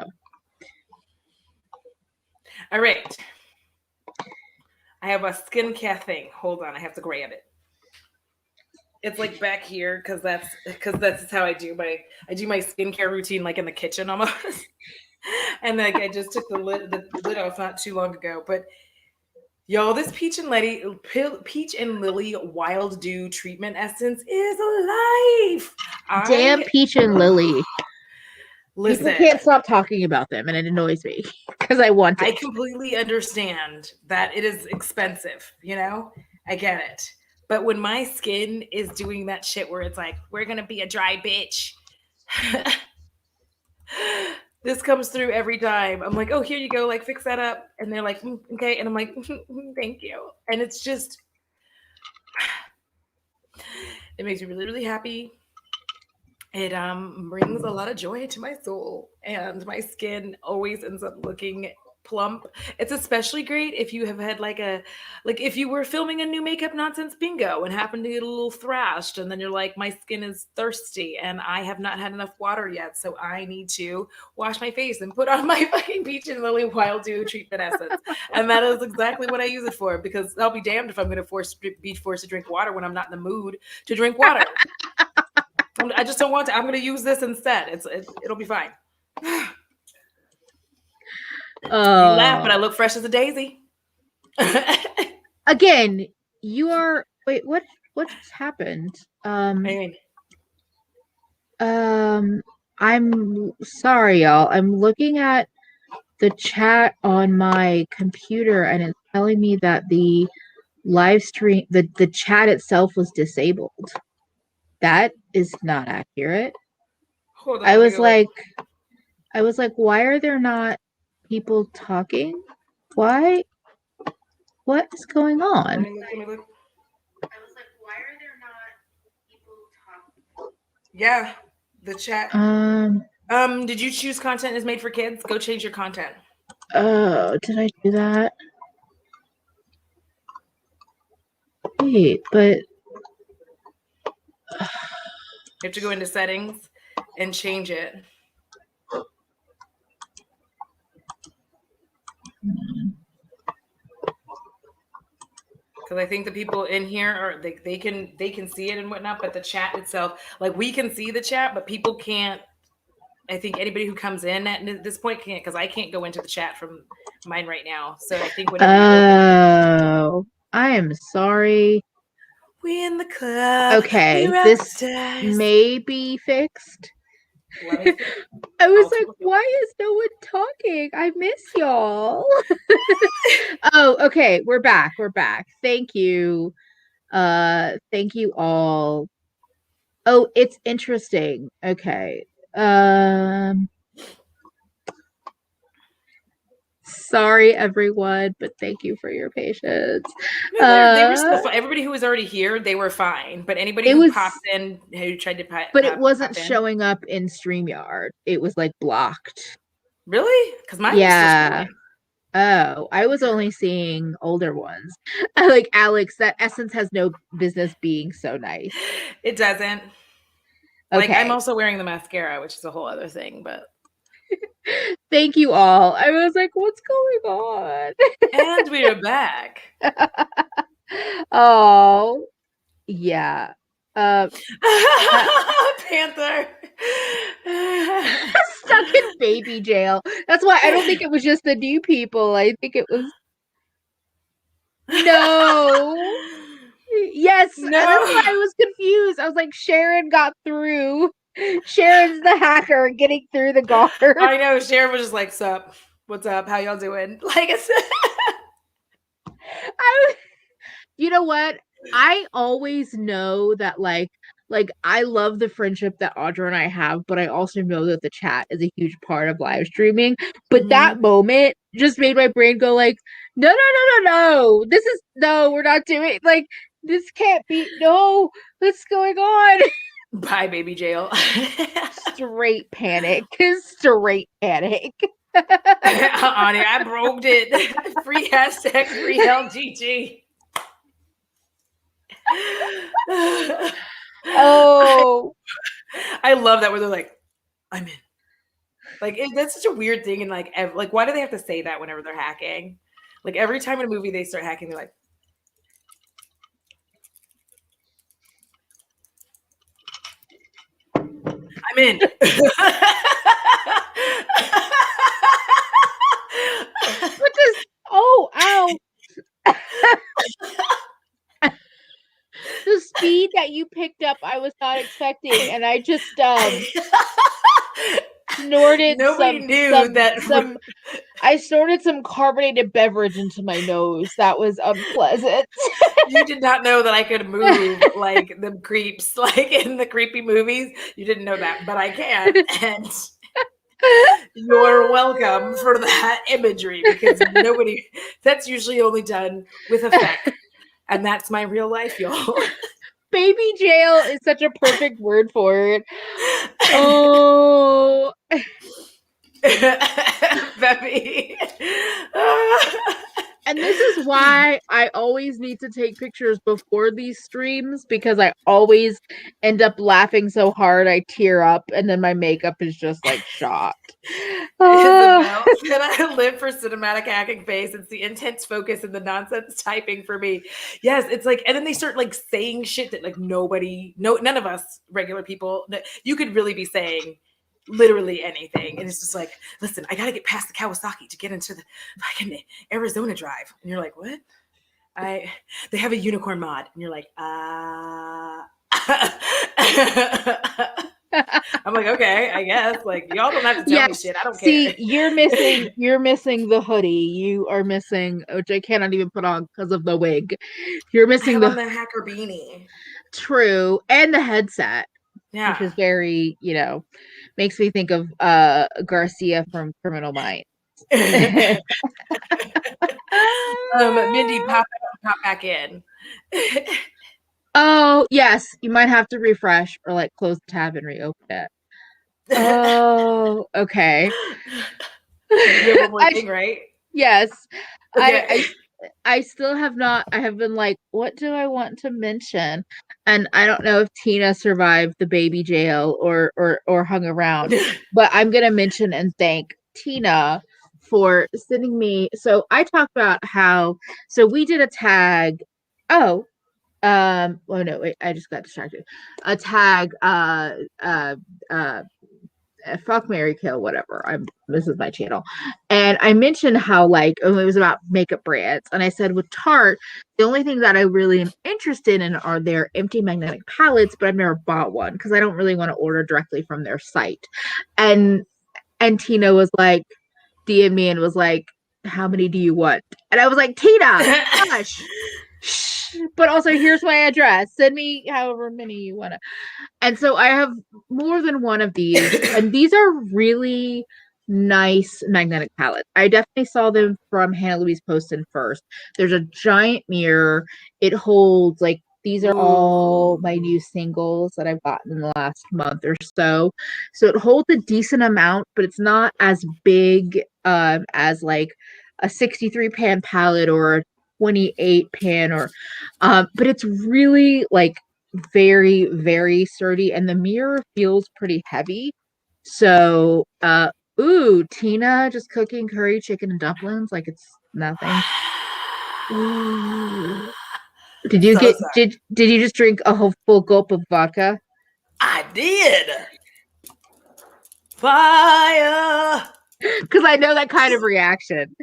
all right. I have a skincare thing. Hold on, I have to grab it. It's like back here because that's how I do my skincare routine like in the kitchen almost. And like I just took the lid off not too long ago, but y'all, this peach and lily wild dew treatment essence is life. damn I Peach and Lily. People listen. can't stop talking about them, and it annoys me because I want I it. completely understand that it is expensive. I get it. But when my skin is doing that shit where it's like, we're gonna be a dry bitch, this comes through every time. I'm like, oh, here you go, like fix that up, and they're like, okay, and I'm like, thank you, and it's just, it makes me really, really happy. It brings a lot of joy to my soul, and my skin always ends up looking plump. It's especially great if you have had like if you were filming a new makeup nonsense bingo and happen to get a little thrashed, and then you're like, my skin is thirsty and I have not had enough water yet, so I need to wash my face and put on my fucking peach and lily wild dew treatment essence. And that is exactly what I use it for, because I'll be damned if I'm going to be forced to drink water when I'm not in the mood to drink water. I just don't want to. I'm going to use this instead. It'll be fine. You laugh, but I look fresh as a daisy. Again, you are. Wait, what just happened? I mean, Um, I'm sorry, y'all. I'm looking at the chat on my computer and it's telling me that the live stream, the chat itself was disabled. That is not accurate. Hold on, I let me was go look. like, why are there not people talking? Why? What is going on? Let me look. I was like, why are there not people talking? Yeah, the chat. Did you choose content is made for kids? Go change your content. Oh, did I do that? Wait, but you have to go into settings and change it. Because I think the people in here are they can see it and whatnot, but the chat itself, like we can see the chat, but people can't. I think anybody who comes in at this point can't, because I can't go into the chat from mine right now. So I think whenever you open, I am sorry. we in the club. Okay, we rock this stars. may be fixed. Let me I was like, why is no one talking? I miss y'all. Oh, okay, we're back. We're back. Thank you. Thank you all. Oh, it's interesting. Okay. Sorry everyone, but thank you for your patience. No, they were still fine. Everybody who was already here, they were fine. But anybody who popped in, who tried to but it wasn't showing up in StreamYard. It was like blocked. Really? Because mine was still showing. Oh, I was only seeing older ones. Like Alex, that Essence has no business being so nice. It doesn't. Like, I'm also wearing the mascara, which is a whole other thing, but thank you all. I was like, what's going on? And we are back. Oh, yeah. Panther. Stuck in baby jail. That's why I don't think it was just the new people. I think it was no. Yes, no. That's why I was confused. I was like, Sharon got through. Sharon's the hacker getting through the guard. I know. Sharon was just like, "Sup? What's up? How y'all doing?" Like I said. You know what? I always know that like I love the friendship that Audra and I have, but I also know that the chat is a huge part of live streaming. But that moment just made my brain go like, no, this is no, we're not doing like this can't be no, what's going on? Bye, baby jail. Straight panic. Straight panic. Ani, I broke it. Free hashtag free LGG. Oh, I love that where they're like, I'm in. Like that's such a weird thing, and like why do they have to say that whenever they're hacking? Like every time in a movie they start hacking, they're like, I'm in. what this? Oh, ow. The speed that you picked up, I was not expecting, and I just snorted I snorted some carbonated beverage into my nose. That was unpleasant. You did not know that I could move like the creeps, like in the creepy movies. You didn't know that, but I can. And you're welcome for that imagery, because that's usually only done with effect. And that's my real life, y'all. Baby jail is such a perfect word for it. Oh. Baby. And this is why I always need to take pictures before these streams, because I always end up laughing so hard I tear up, and then my makeup is just like shot. Isabel said, I live for cinematic hacking face. It's the intense focus and the nonsense typing for me. Yes, it's like, and then they start like saying shit that like none of us regular people, you could really be saying literally anything. And it's just like, listen, I got to get past the Kawasaki to get into the fucking Arizona drive. And you're like, what? They have a unicorn mod. And you're like, I'm I'm like, okay, I guess. Like, y'all don't have to tell me shit. I don't See, care. you're missing the hoodie. You are missing, which I cannot even put on because of the wig. You're I missing have on the the hacker beanie. true and the headset, which Yeah. is very, makes me think of Garcia from Criminal Minds. Mindy, pop out, pop back in. Oh, yes, you might have to refresh or like close the tab and reopen it. Oh, okay. You have one more I, thing, right? yes. Okay. I still have not. I have been like, what do I want to mention? And I don't know if Tina survived the baby jail or hung around, but I'm gonna mention and thank Tina for sending me. So I talked about how we did a tag. Oh, oh no, wait, I just got distracted. A tag uh fuck Mary Kill, whatever. This is my channel. And I mentioned how like it was about makeup brands. And I said with Tarte, the only thing that I really am interested in are their empty magnetic palettes, but I've never bought one because I don't really want to order directly from their site. And Tina was like, DM me and was like, how many do you want? And I was like, Tina, gosh. But also here's my address. Send me however many you want to. And so I have more than one of these, and these are really nice magnetic palettes. I definitely saw them from Hannah Louise Poston first. There's a giant mirror. It holds like these are all my new singles that I've gotten in the last month or so. So it holds a decent amount, but it's not as big as like a 63 pan palette or a 28 pan or but it's really like very, very sturdy, and the mirror feels pretty heavy. So, ooh, Tina just cooking curry chicken and dumplings like it's nothing. Ooh. Did you So get sorry. did you just drink a whole full gulp of vodka? I did. Fire. Because I know that kind of reaction.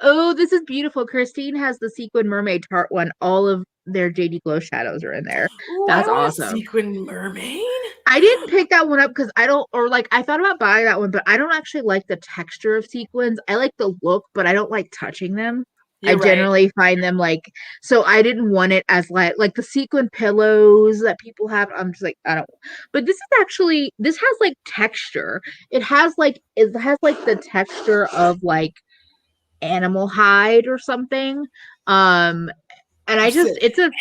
Oh, this is beautiful. Christine has the sequin mermaid Tarte one. All of their JD Glow shadows are in there. Ooh, That's I want a awesome. sequin mermaid. I didn't pick that one up because I don't, or like I thought about buying that one, but I don't actually like the texture of sequins. I like the look, but I don't like touching them. I You're right. generally find them like, so I didn't want it as like the sequin pillows that people have. I'm just like, I don't, but this has like texture. It has like the texture of like animal hide or something. And I just it's a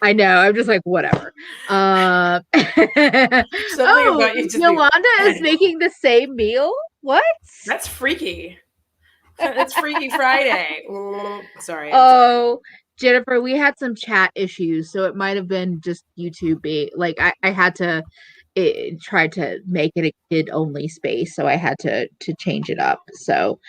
I know, I'm just like whatever. Something about you just Yolanda is making the same meal. What? That's freaky. It's Freaky Friday. Sorry. Oh, Jennifer, we had some chat issues, so it might have been just YouTube being like I had to try to make it a kid only space, so I had to change it up. So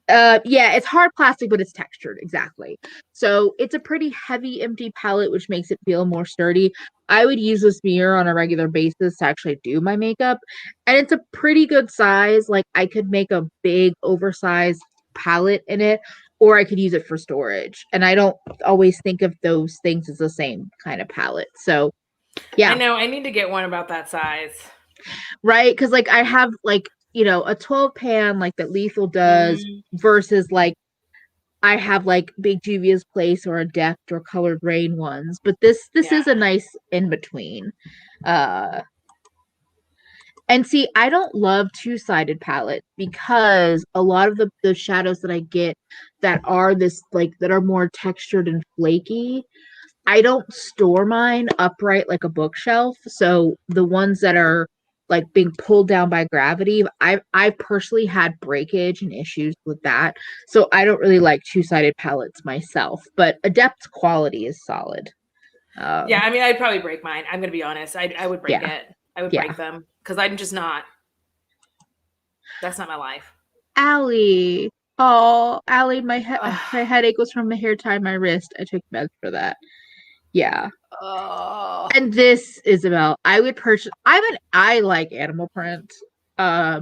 yeah, it's hard plastic, but it's textured. Exactly. So it's a pretty heavy, empty palette, which makes it feel more sturdy. I would use this mirror on a regular basis to actually do my makeup. And it's a pretty good size. Like I could make a big, oversized palette in it, or I could use it for storage. And I don't always think of those things as the same kind of palette. So yeah. I know. I need to get one about that size. Right? Because like I have like, a 12 pan like that Lethal does versus like I have like Big Juvia's Place or Adept or Colored Rain ones, but this is a nice in between. And see, I don't love two-sided palettes because a lot of the shadows that I get that are that are more textured and flaky, I don't store mine upright like a bookshelf. So the ones that are like being pulled down by gravity, I personally had breakage and issues with that. So I don't really like two-sided palettes myself, but Adept's quality is solid. Yeah, I mean, I'd probably break mine. I'm going to be honest. I would break it. I would break them because I'm just not. That's not my life. Allie. Oh, Allie, my headache was from the hair tie my wrist. I took meds for that. Yeah. Oh. And this, Isabel, I would purchase. I like animal print. I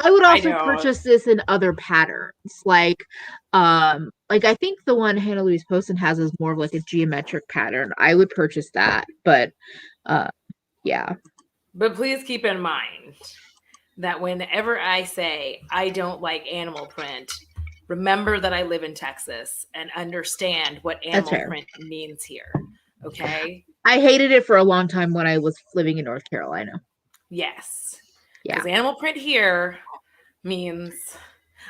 would also purchase this in other patterns. Like I think the one Hannah Louise Poston has is more of like a geometric pattern. I would purchase that, but yeah. But please keep in mind that whenever I say I don't like animal print, remember that I live in Texas and understand what animal print means here. Okay? I hated it for a long time when I was living in North Carolina. Yes. Yeah. Because animal print here means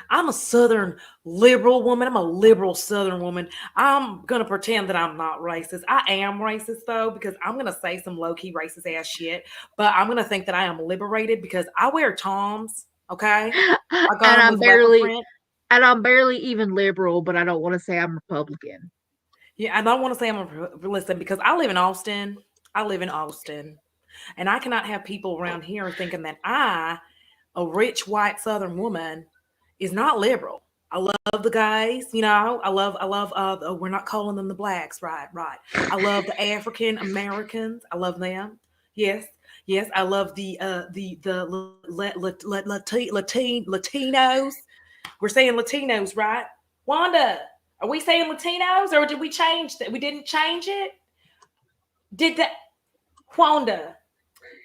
I'm a Southern liberal woman. I'm a liberal Southern woman. I'm going to pretend that I'm not racist. I am racist, though, because I'm going to say some low-key racist ass shit. But I'm going to think that I am liberated because I wear Toms, okay? I got them with leopard print. And I'm barely even liberal, but I don't want to say I'm Republican. Yeah, I don't want to say listen, because I live in Austin. And I cannot have people around here thinking that I, a rich white Southern woman, is not liberal. I love the guys, you know. I love. We're not calling them the blacks, right? I love the African Americans. I love them. Yes. I love the Latinos. We're saying Latinos, right? Wanda, are we saying Latinos, or did we change that? We didn't change it. Did that, Wanda?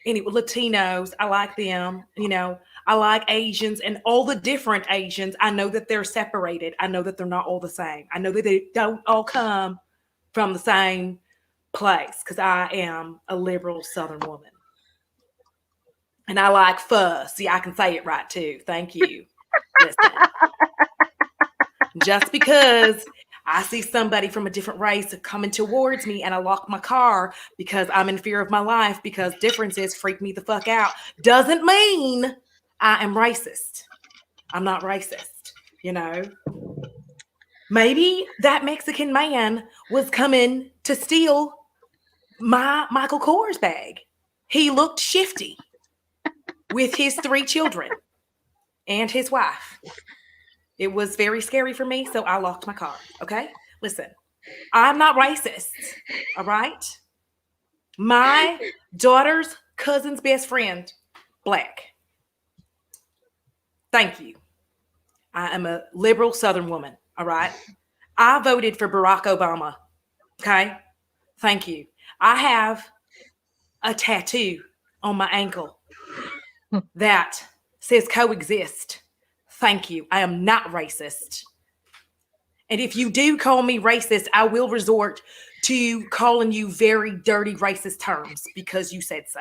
Anyway, Latinos, I like them. You know, I like Asians and all the different Asians. I know that they're separated. I know that they're not all the same. I know that they don't all come from the same place because I am a liberal Southern woman. And I like pho. See, I can say it right too. Thank you. Listen. Just because I see somebody from a different race coming towards me and I lock my car because I'm in fear of my life because differences freak me the fuck out doesn't mean I am racist. I'm not racist, you know. Maybe that Mexican man was coming to steal my Michael Kors bag. He looked shifty with his 3 children and his wife. It was very scary for me, so I locked my car, okay? Listen, I'm not racist, all right? My daughter's cousin's best friend, black. Thank you. I am a liberal Southern woman, all right? I voted for Barack Obama, okay? Thank you. I have a tattoo on my ankle that says coexist. Thank you. I am not racist. And if you do call me racist, I will resort to calling you very dirty racist terms because you said so.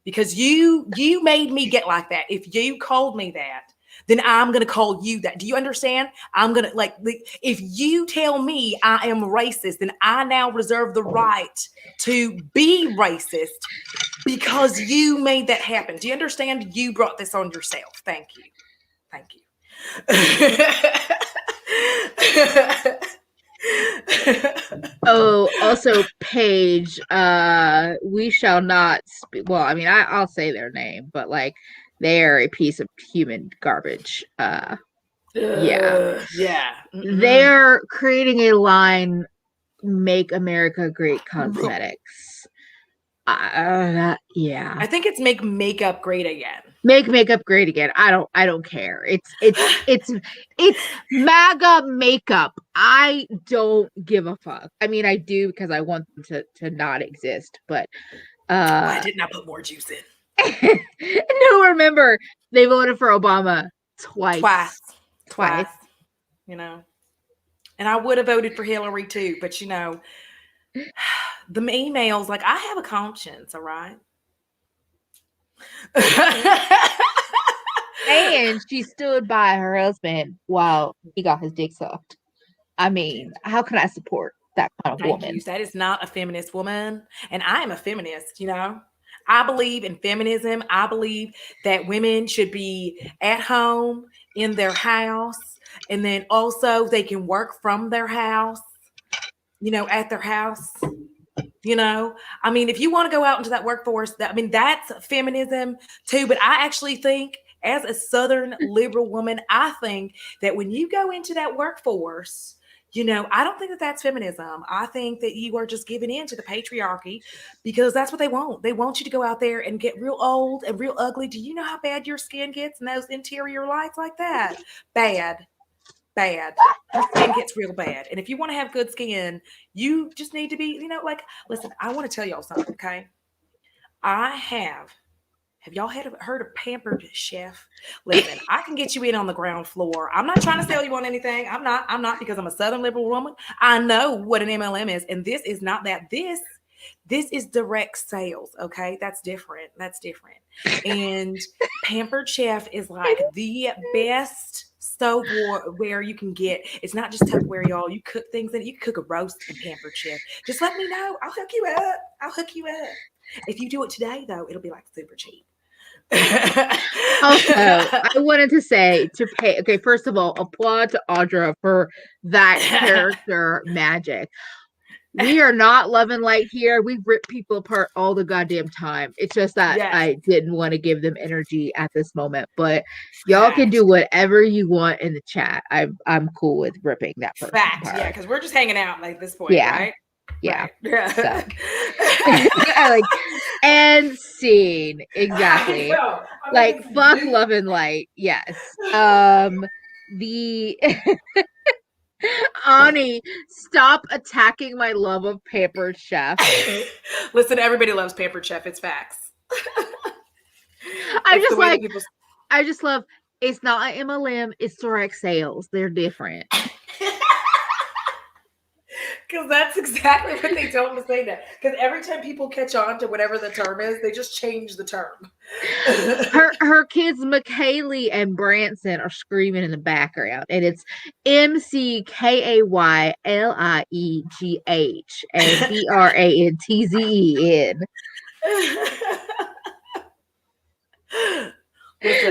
Because you made me get like that. If you called me that, then I'm going to call you that. Do you understand? I'm going to if you tell me I am racist, then I now reserve the right to be racist because you made that happen. Do you understand? You brought this on yourself. Thank you. Thank you. Oh, also Paige, we shall not well, I mean, I'll say their name, but like they're a piece of human garbage. Yeah. Mm-hmm. They're creating a line, Make America Great Cosmetics. Yeah. I think it's Make Makeup Great Again. Make makeup great again. I don't care. It's MAGA makeup. I don't give a fuck. I mean, I do because I want them to not exist, but why didn't I put more juice in? No, remember, they voted for Obama twice. You know. And I would have voted for Hillary too, but you know, the emails, like, I have a conscience, all right? And she stood by her husband while he got his dick sucked. I mean, how can I support that kind of woman? That is not a feminist woman. And I am a feminist, you know. I believe in feminism. I believe that women should be at home in their house. And then also they can work from their house, you know, at their house. You know, I mean, if you want to go out into that workforce, that's feminism too. But I actually think, as a Southern liberal woman, I think that when you go into that workforce, I don't think that that's feminism. I think that you are just giving in to the patriarchy because that's what they want. They want you to go out there and get real old and real ugly. Do you know how bad your skin gets in those interior lights like that? Bad. Bad. Your skin gets real bad. And if you want to have good skin, you just need to be, like, listen, I want to tell y'all something, okay? I have y'all heard of Pampered Chef? Listen, I can get you in on the ground floor. I'm not trying to sell you on anything. I'm not because I'm a Southern liberal woman. I know what an MLM is, and this is not that. This is direct sales, okay? That's different. And Pampered Chef is like the best stoveware you can get. It's not just Tupperware, y'all. You cook things in it. You can cook a roast in Pampered Chef. Just let me know. I'll hook you up. If you do it today, though, it'll be like super cheap. Also, I wanted to say okay, first of all, applaud to Audra for that character magic. We are not love and light here. We rip people apart all the goddamn time. It's just that I didn't want to give them energy at this moment. But y'all can do whatever you want in the chat. I'm cool with ripping that person apart. Yeah, because we're just hanging out like this point, right? Yeah. Right. So. And scene. Exactly. Like fuck love and light. Yes. The Ani, stop attacking my love of Pampered Chef. Listen, everybody loves Pampered Chef. It's facts. I just love it's not an MLM, it's direct sales. They're different. Because that's exactly what they tell them to say that. Because every time people catch on to whatever the term is, they just change the term. her kids, McKaylee and Branson, are screaming in the background, and it's McKayligh and Brantzen.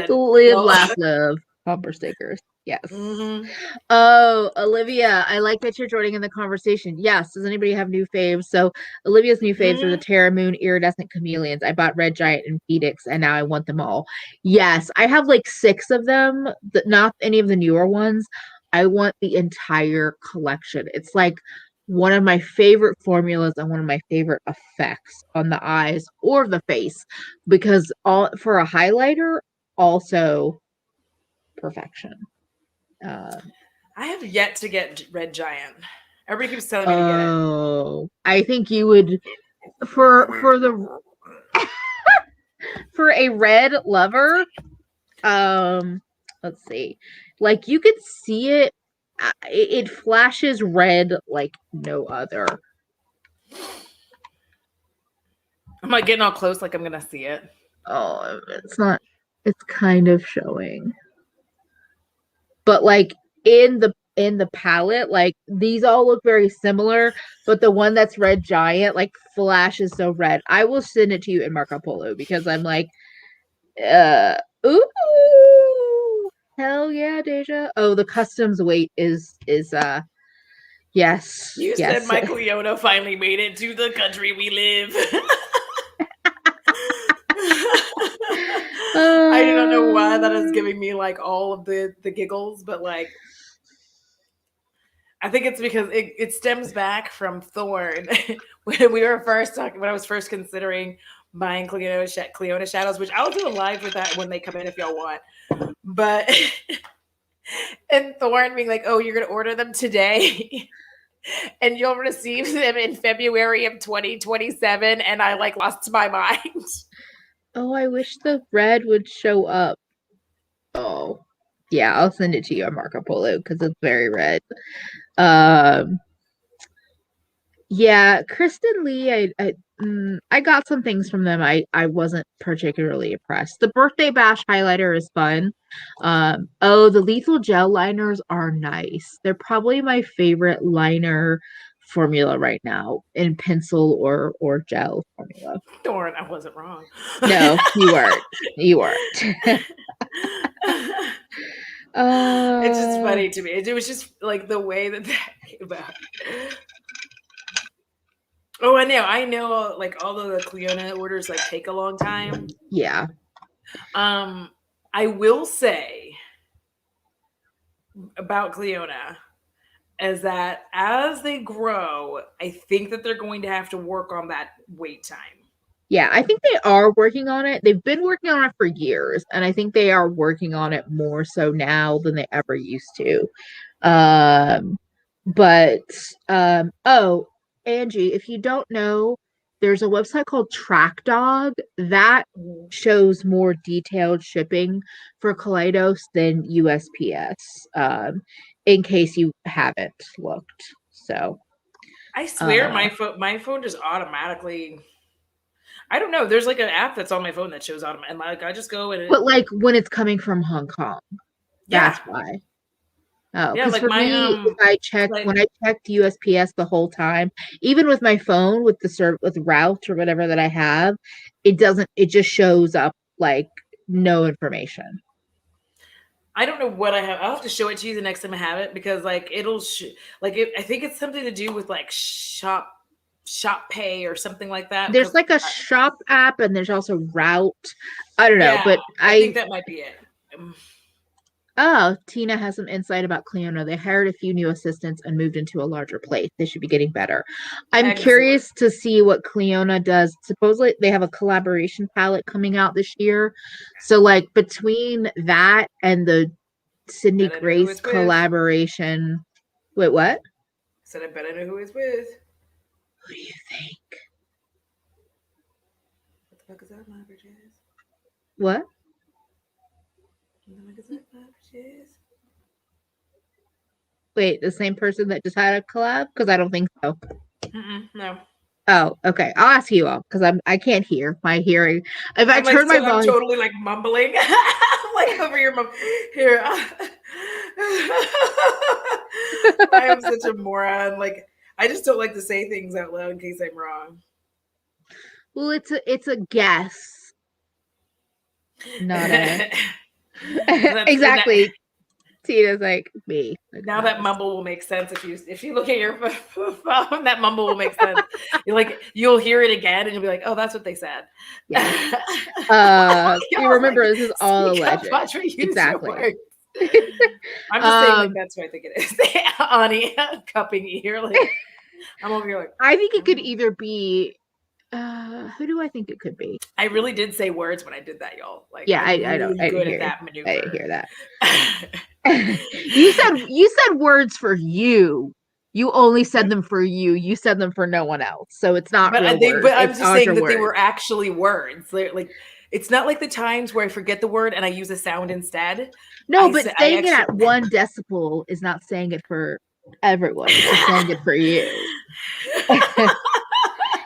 Live, laugh, love. Bumper stickers. Yes. Mm-hmm. Oh, Olivia, I like that you're joining in the conversation. Yes. Does anybody have new faves? So Olivia's new faves are the Terra Moon Iridescent Chameleons. I bought Red Giant and Phoenix, and now I want them all. Yes, I have like 6 of them, not any of the newer ones. I want the entire collection. It's like one of my favorite formulas and one of my favorite effects on the eyes or the face, because for a highlighter, also perfection. I have yet to get Red Giant. Everybody keeps telling me to get it. Oh, I think you would for a red lover. Let's see. Like you could see it. It flashes red like no other. I'm like getting all close, like I'm gonna see it. Oh, it's not. It's kind of showing. But like in the palette, like these all look very similar, but the one that's Red Giant like flashes so red. I will send it to you in Marco Polo because I'm like, ooh, hell yeah, Deja. Oh, the customs weight is yes. You said my Cleona finally made it to the country we live. I do not know why that is giving me like all of the giggles, but like I think it's because it stems back from Thorn when I was first considering buying Cleona shadows, which I'll do a live with that when they come in if y'all want. But and Thorn being like, "Oh, you're gonna order them today." And you'll receive them in February of 2027, and I like lost my mind. Oh, I wish the red would show up. Oh, yeah, I'll send it to you on Marco Polo because it's very red. Yeah, Kristen Lee, I got some things from them. I wasn't particularly impressed. The Birthday Bash highlighter is fun. Oh, the Lethal Gel liners are nice. They're probably my favorite liner formula right now in pencil or gel formula. Darn, I wasn't wrong. No, you weren't. You weren't. It's just funny to me. It was just like the way that came out. Oh, I know. Like all of the Cleona orders like take a long time. Yeah. I will say about Cleona, is that as they grow, I think that they're going to have to work on that wait time. Yeah, I think they are working on it. They've been working on it for years, and I think they are working on it more so now than they ever used to. Um, but oh, Angie, if you don't know, there's a website called TrackDog that shows more detailed shipping for Kaleidos than USPS. In case you haven't looked. So I swear my phone just automatically. I don't know. There's like an app that's on my phone that shows automatic, and like I just go and but like when it's coming from Hong Kong, that's why. Oh, yeah, because like for my me, when I checked USPS the whole time, even with my phone with the with route or whatever that I have, it doesn't. It just shows up like no information. I don't know what I have. I'll have to show it to you the next time I have it because like it'll I think it's something to do with like shop pay or something like that. There's like a shop app and there's also route. I don't know, but I think that might be it. Oh, Tina has some insight about Cleona. They hired a few new assistants and moved into a larger place. They should be getting better. I'm curious to see what Cleona does. Supposedly, they have a collaboration palette coming out this year. So, like, between that and the Sydney Grace collaboration. Wait, what? I said, I bet I know who it's with. Who do you think? What the fuck is that, my bridges? What? Wait, the same person that just had a collab? Because I don't think so. No. Oh, okay. I'll ask you all because I can't hear. My hearing. If I turn my volume, I'm totally like mumbling, like over your mom. Here, I am such a moron. Like I just don't like to say things out loud in case I'm wrong. Well, it's a guess, not a exactly. Tina's like me. Now that mumble will make sense if you look at your phone. That mumble will make sense. You'll hear it again and you'll be like, oh, that's what they said. Yeah. You remember this is all alleged. Exactly. I'm just saying like that's what I think it is. Ani cupping ear. Like I'm over here like I think it could either be who do I think it could be? I really did say words when I did that, y'all. Like yeah, I don't. I good didn't at that maneuver. I didn't hear that. you said words for you. You only said them for you. You said them for no one else. So it's not real words. But I'm just saying that they were actually words. Like it's not like the times where I forget the word and I use a sound instead. No, but saying it at 1 decibel is not saying it for everyone. It's just saying it for you.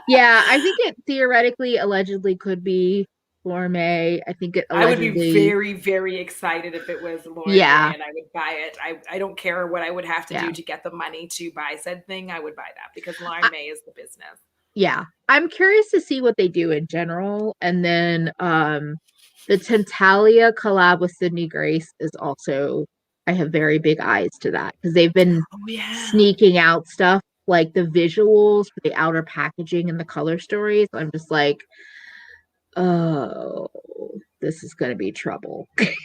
Yeah, I think it theoretically, allegedly could be Laura May. I think it allegedly... I would be very, very excited if it was Laura May and I would buy it. I don't care what I would have to do to get the money to buy said thing. I would buy that because Laura May is the business. Yeah. I'm curious to see what they do in general. And then the Tentalia collab with Sydney Grace is also... I have very big eyes to that because they've been sneaking out stuff like the visuals for the outer packaging and the color stories. I'm just like, oh, this is going to be trouble. Yeah,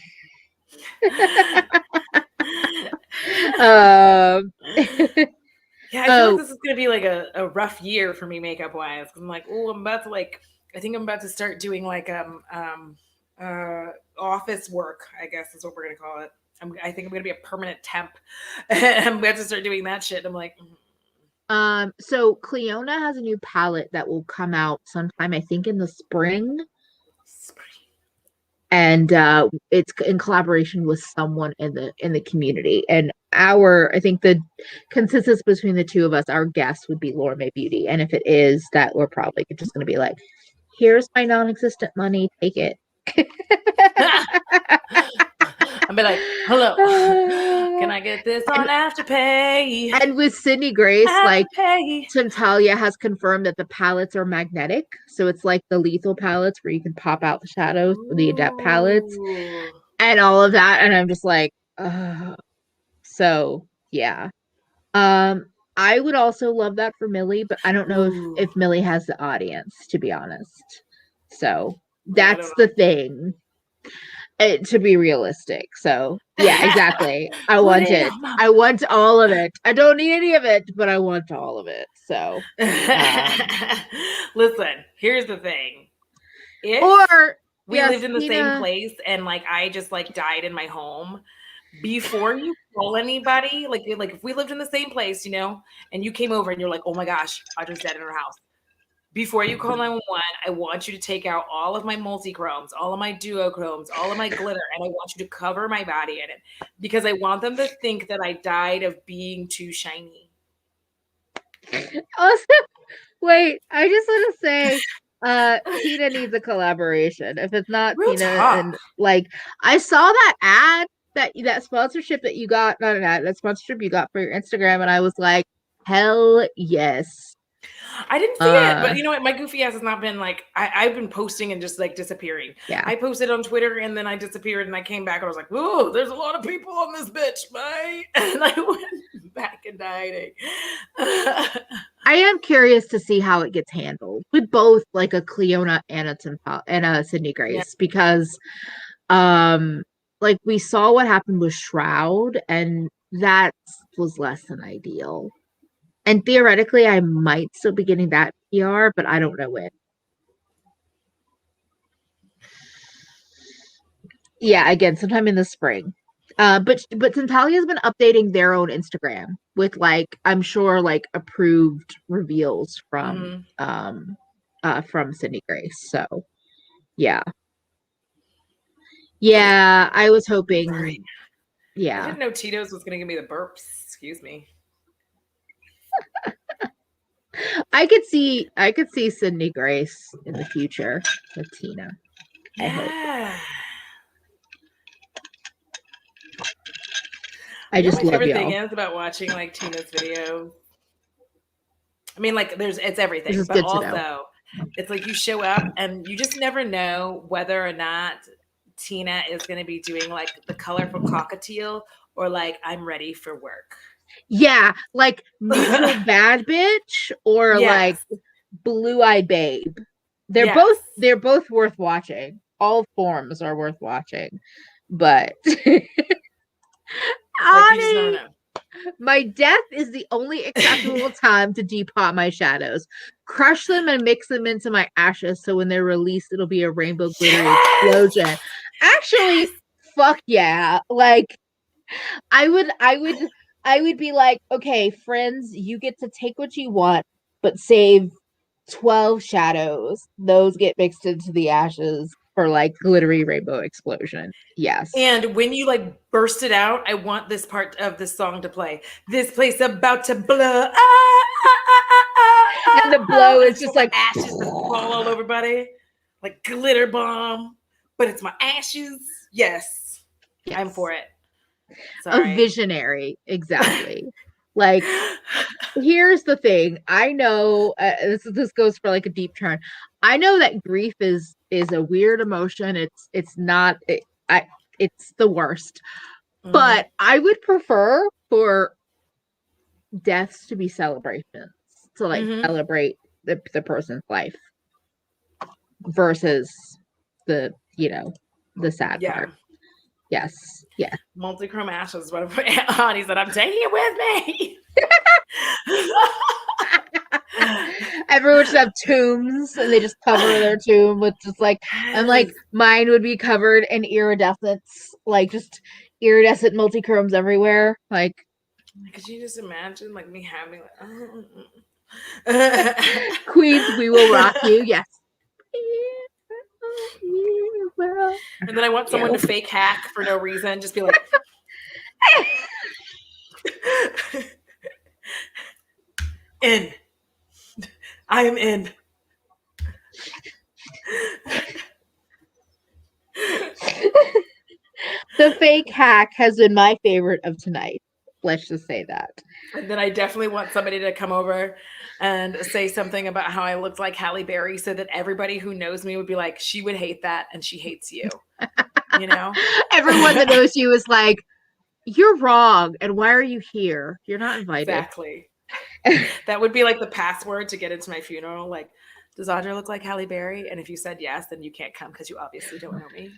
I feel like this is going to be like a rough year for me makeup wise. I'm like, oh, I think I'm about to start doing like office work, I guess is what we're going to call it. I think I'm going to be a permanent temp. I'm about to start doing that shit. I'm like, so Cleona has a new palette that will come out sometime, I think in the spring. And it's in collaboration with someone in the community. And I think the consensus between the two of us, our guess would be Laura May Beauty. And if it is, that we're probably just going to be like, here's my non-existent money, take it. I'll be like, hello, can I get this on Afterpay? And with Sydney Grace, like Tentalia has confirmed that the palettes are magnetic. So it's like the lethal palettes where you can pop out the shadows for the adept palettes and all of that. And I'm just like, so yeah. I would also love that for Millie, but I don't know if Millie has the audience, to be honest. So that's the thing. to be realistic. So yeah, exactly. I Put want it it. on my I want all of it. I don't need any of it, but I want all of it. So listen, here's the thing. If or we yes, lived in the same Tina. place and like I just like died in my home, before you call anybody, like if we lived in the same place, and you came over and you're like, oh my gosh, Audra's dead in her house. Before you call 911, I want you to take out all of my multi-chromes, all of my duochromes, all of my glitter, and I want you to cover my body in it because I want them to think that I died of being too shiny. Also, wait, I just want to say, Tina needs a collaboration. If it's not Real Tina, talk. and like I saw that ad, that sponsorship that you got, not an ad, that sponsorship you got for your Instagram, and I was like, hell yes. I didn't see it, but you know what? My goofy ass has not been like I've been posting and just like disappearing. Yeah. I posted on Twitter and then I disappeared and I came back and I was like, "Oh, there's a lot of people on this bitch, bye." And I went back and hiding. I am curious to see how it gets handled with both like a Cleona and a Sydney Grace because like we saw what happened with Shroud and that was less than ideal. And theoretically, I might still be getting that PR, but I don't know when. Yeah, again, sometime in the spring. But Centalia's been updating their own Instagram with like I'm sure like approved reveals from Sydney Grace. So yeah. Yeah, I was hoping. Right. Yeah. I didn't know Tito's was gonna give me the burps. Excuse me. I could see Sydney Grace in the future with Tina. I hope. I just my love favorite y'all. thing is about watching like Tina's videos. I mean, like it's everything, This is but good also it's like you show up and you just never know whether or not Tina is going to be doing like the colorful cockatiel or like I'm ready for work. Yeah, like neutral bad bitch or like blue-eyed babe. They're both worth watching. All forms are worth watching. But Ani, my death is the only acceptable time to depot my shadows. Crush them and mix them into my ashes so when they're released, it'll be a rainbow glittery explosion. Actually, fuck yeah. Like, I would be like, okay, friends, you get to take what you want, but save 12 shadows. Those get mixed into the ashes for like glittery rainbow explosion. Yes. And when you like burst it out, I want this part of the song to play. This place about to blow. And the blow is just like ashes that fall all over buddy. Like glitter bomb. But it's my ashes. Yes. I'm for it. Sorry. A visionary. Exactly. Like here's the thing. I know this goes for like a deep turn. I know that grief is a weird emotion. It's not it's the worst. Mm-hmm. But I would prefer for deaths to be celebrations, to like celebrate the person's life versus the sad part. Yes. Yeah. Multi-chrome ashes. What if Ani said, I'm taking it with me. Everyone should have tombs and they just cover their tomb with just like and like mine would be covered in iridescence, like just iridescent multi-chromes everywhere. Like could you just imagine like me having Queens, we will rock you. Yes. And then I want someone to fake hack for no reason. Just be like, in. I am in. The fake hack has been my favorite of tonight. Let's just say that. And then I definitely want somebody to come over and say something about how I looked like Halle Berry so that everybody who knows me would be like, she would hate that and she hates you. You know? Everyone that knows you is like, you're wrong. And why are you here? You're not invited. Exactly. That would be like the password to get into my funeral. Like, Does Audra look like Halle Berry? And if you said yes, then you can't come because you obviously don't know me.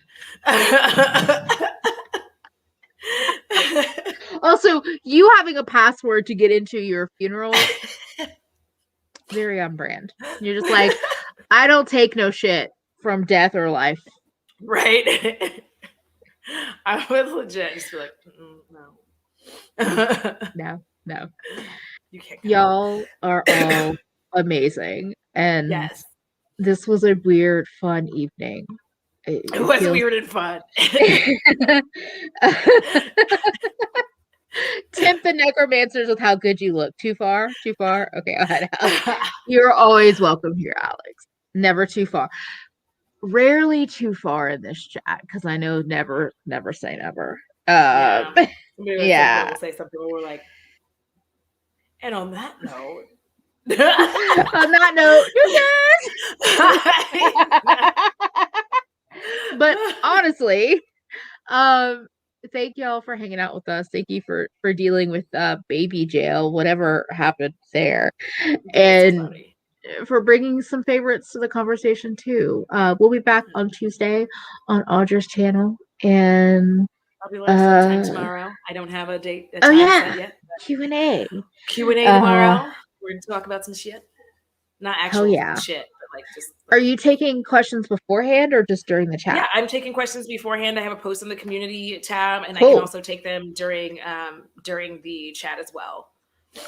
Also, you having a password to get into your funeral, very on brand. You're just like, I don't take no shit from death or life. Right? I would legit just be like, no. No. You can't come. Y'all are all amazing. And yes. This was a weird, fun evening. It was weird and fun. Tempt the necromancers with how good you look. Too far? Too far? Okay, go ahead, Alex. You're always welcome here, Alex. Never too far. Rarely too far in this chat, because I know never say never. Yeah. Yeah. We'll say something where we're like, and on that note. On that note, but honestly, thank y'all for hanging out with us. Thank you for dealing with baby jail, whatever happened there, and for bringing some favorites to the conversation too. We'll be back on Tuesday on Audra's channel, and I'll be live sometime tomorrow. I don't have a date. A time set yet. Q&A. Q&A tomorrow. We're gonna talk about some shit. Not actual shit, but like just. Are you taking questions beforehand or just during the chat? Yeah, I'm taking questions beforehand. I have a post in the community tab, and cool. I can also take them during the chat as well.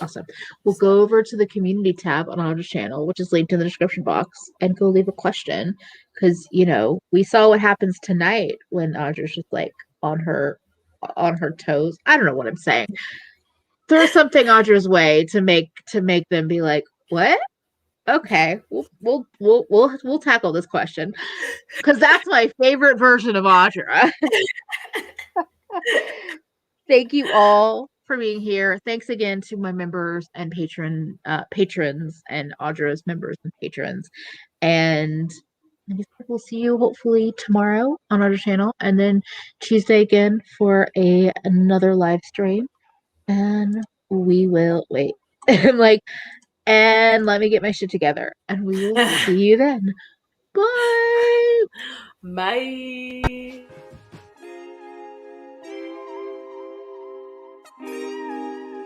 Awesome. We'll go over to the community tab on Audra's channel, which is linked in the description box, and go leave a question. Because, you know, we saw what happens tonight when Audra's just like on her toes. I don't know what I'm saying. Throw something Audra's way to make them be like, what? Okay, we'll tackle this question. Because that's my favorite version of Audra. Thank you all for being here. Thanks again to my members and patrons and Audra's members and patrons. And I guess we'll see you hopefully tomorrow on our channel, and then Tuesday again for another live stream. And we will wait. I'm like, and let me get my shit together. And we will see you then. Bye. Bye.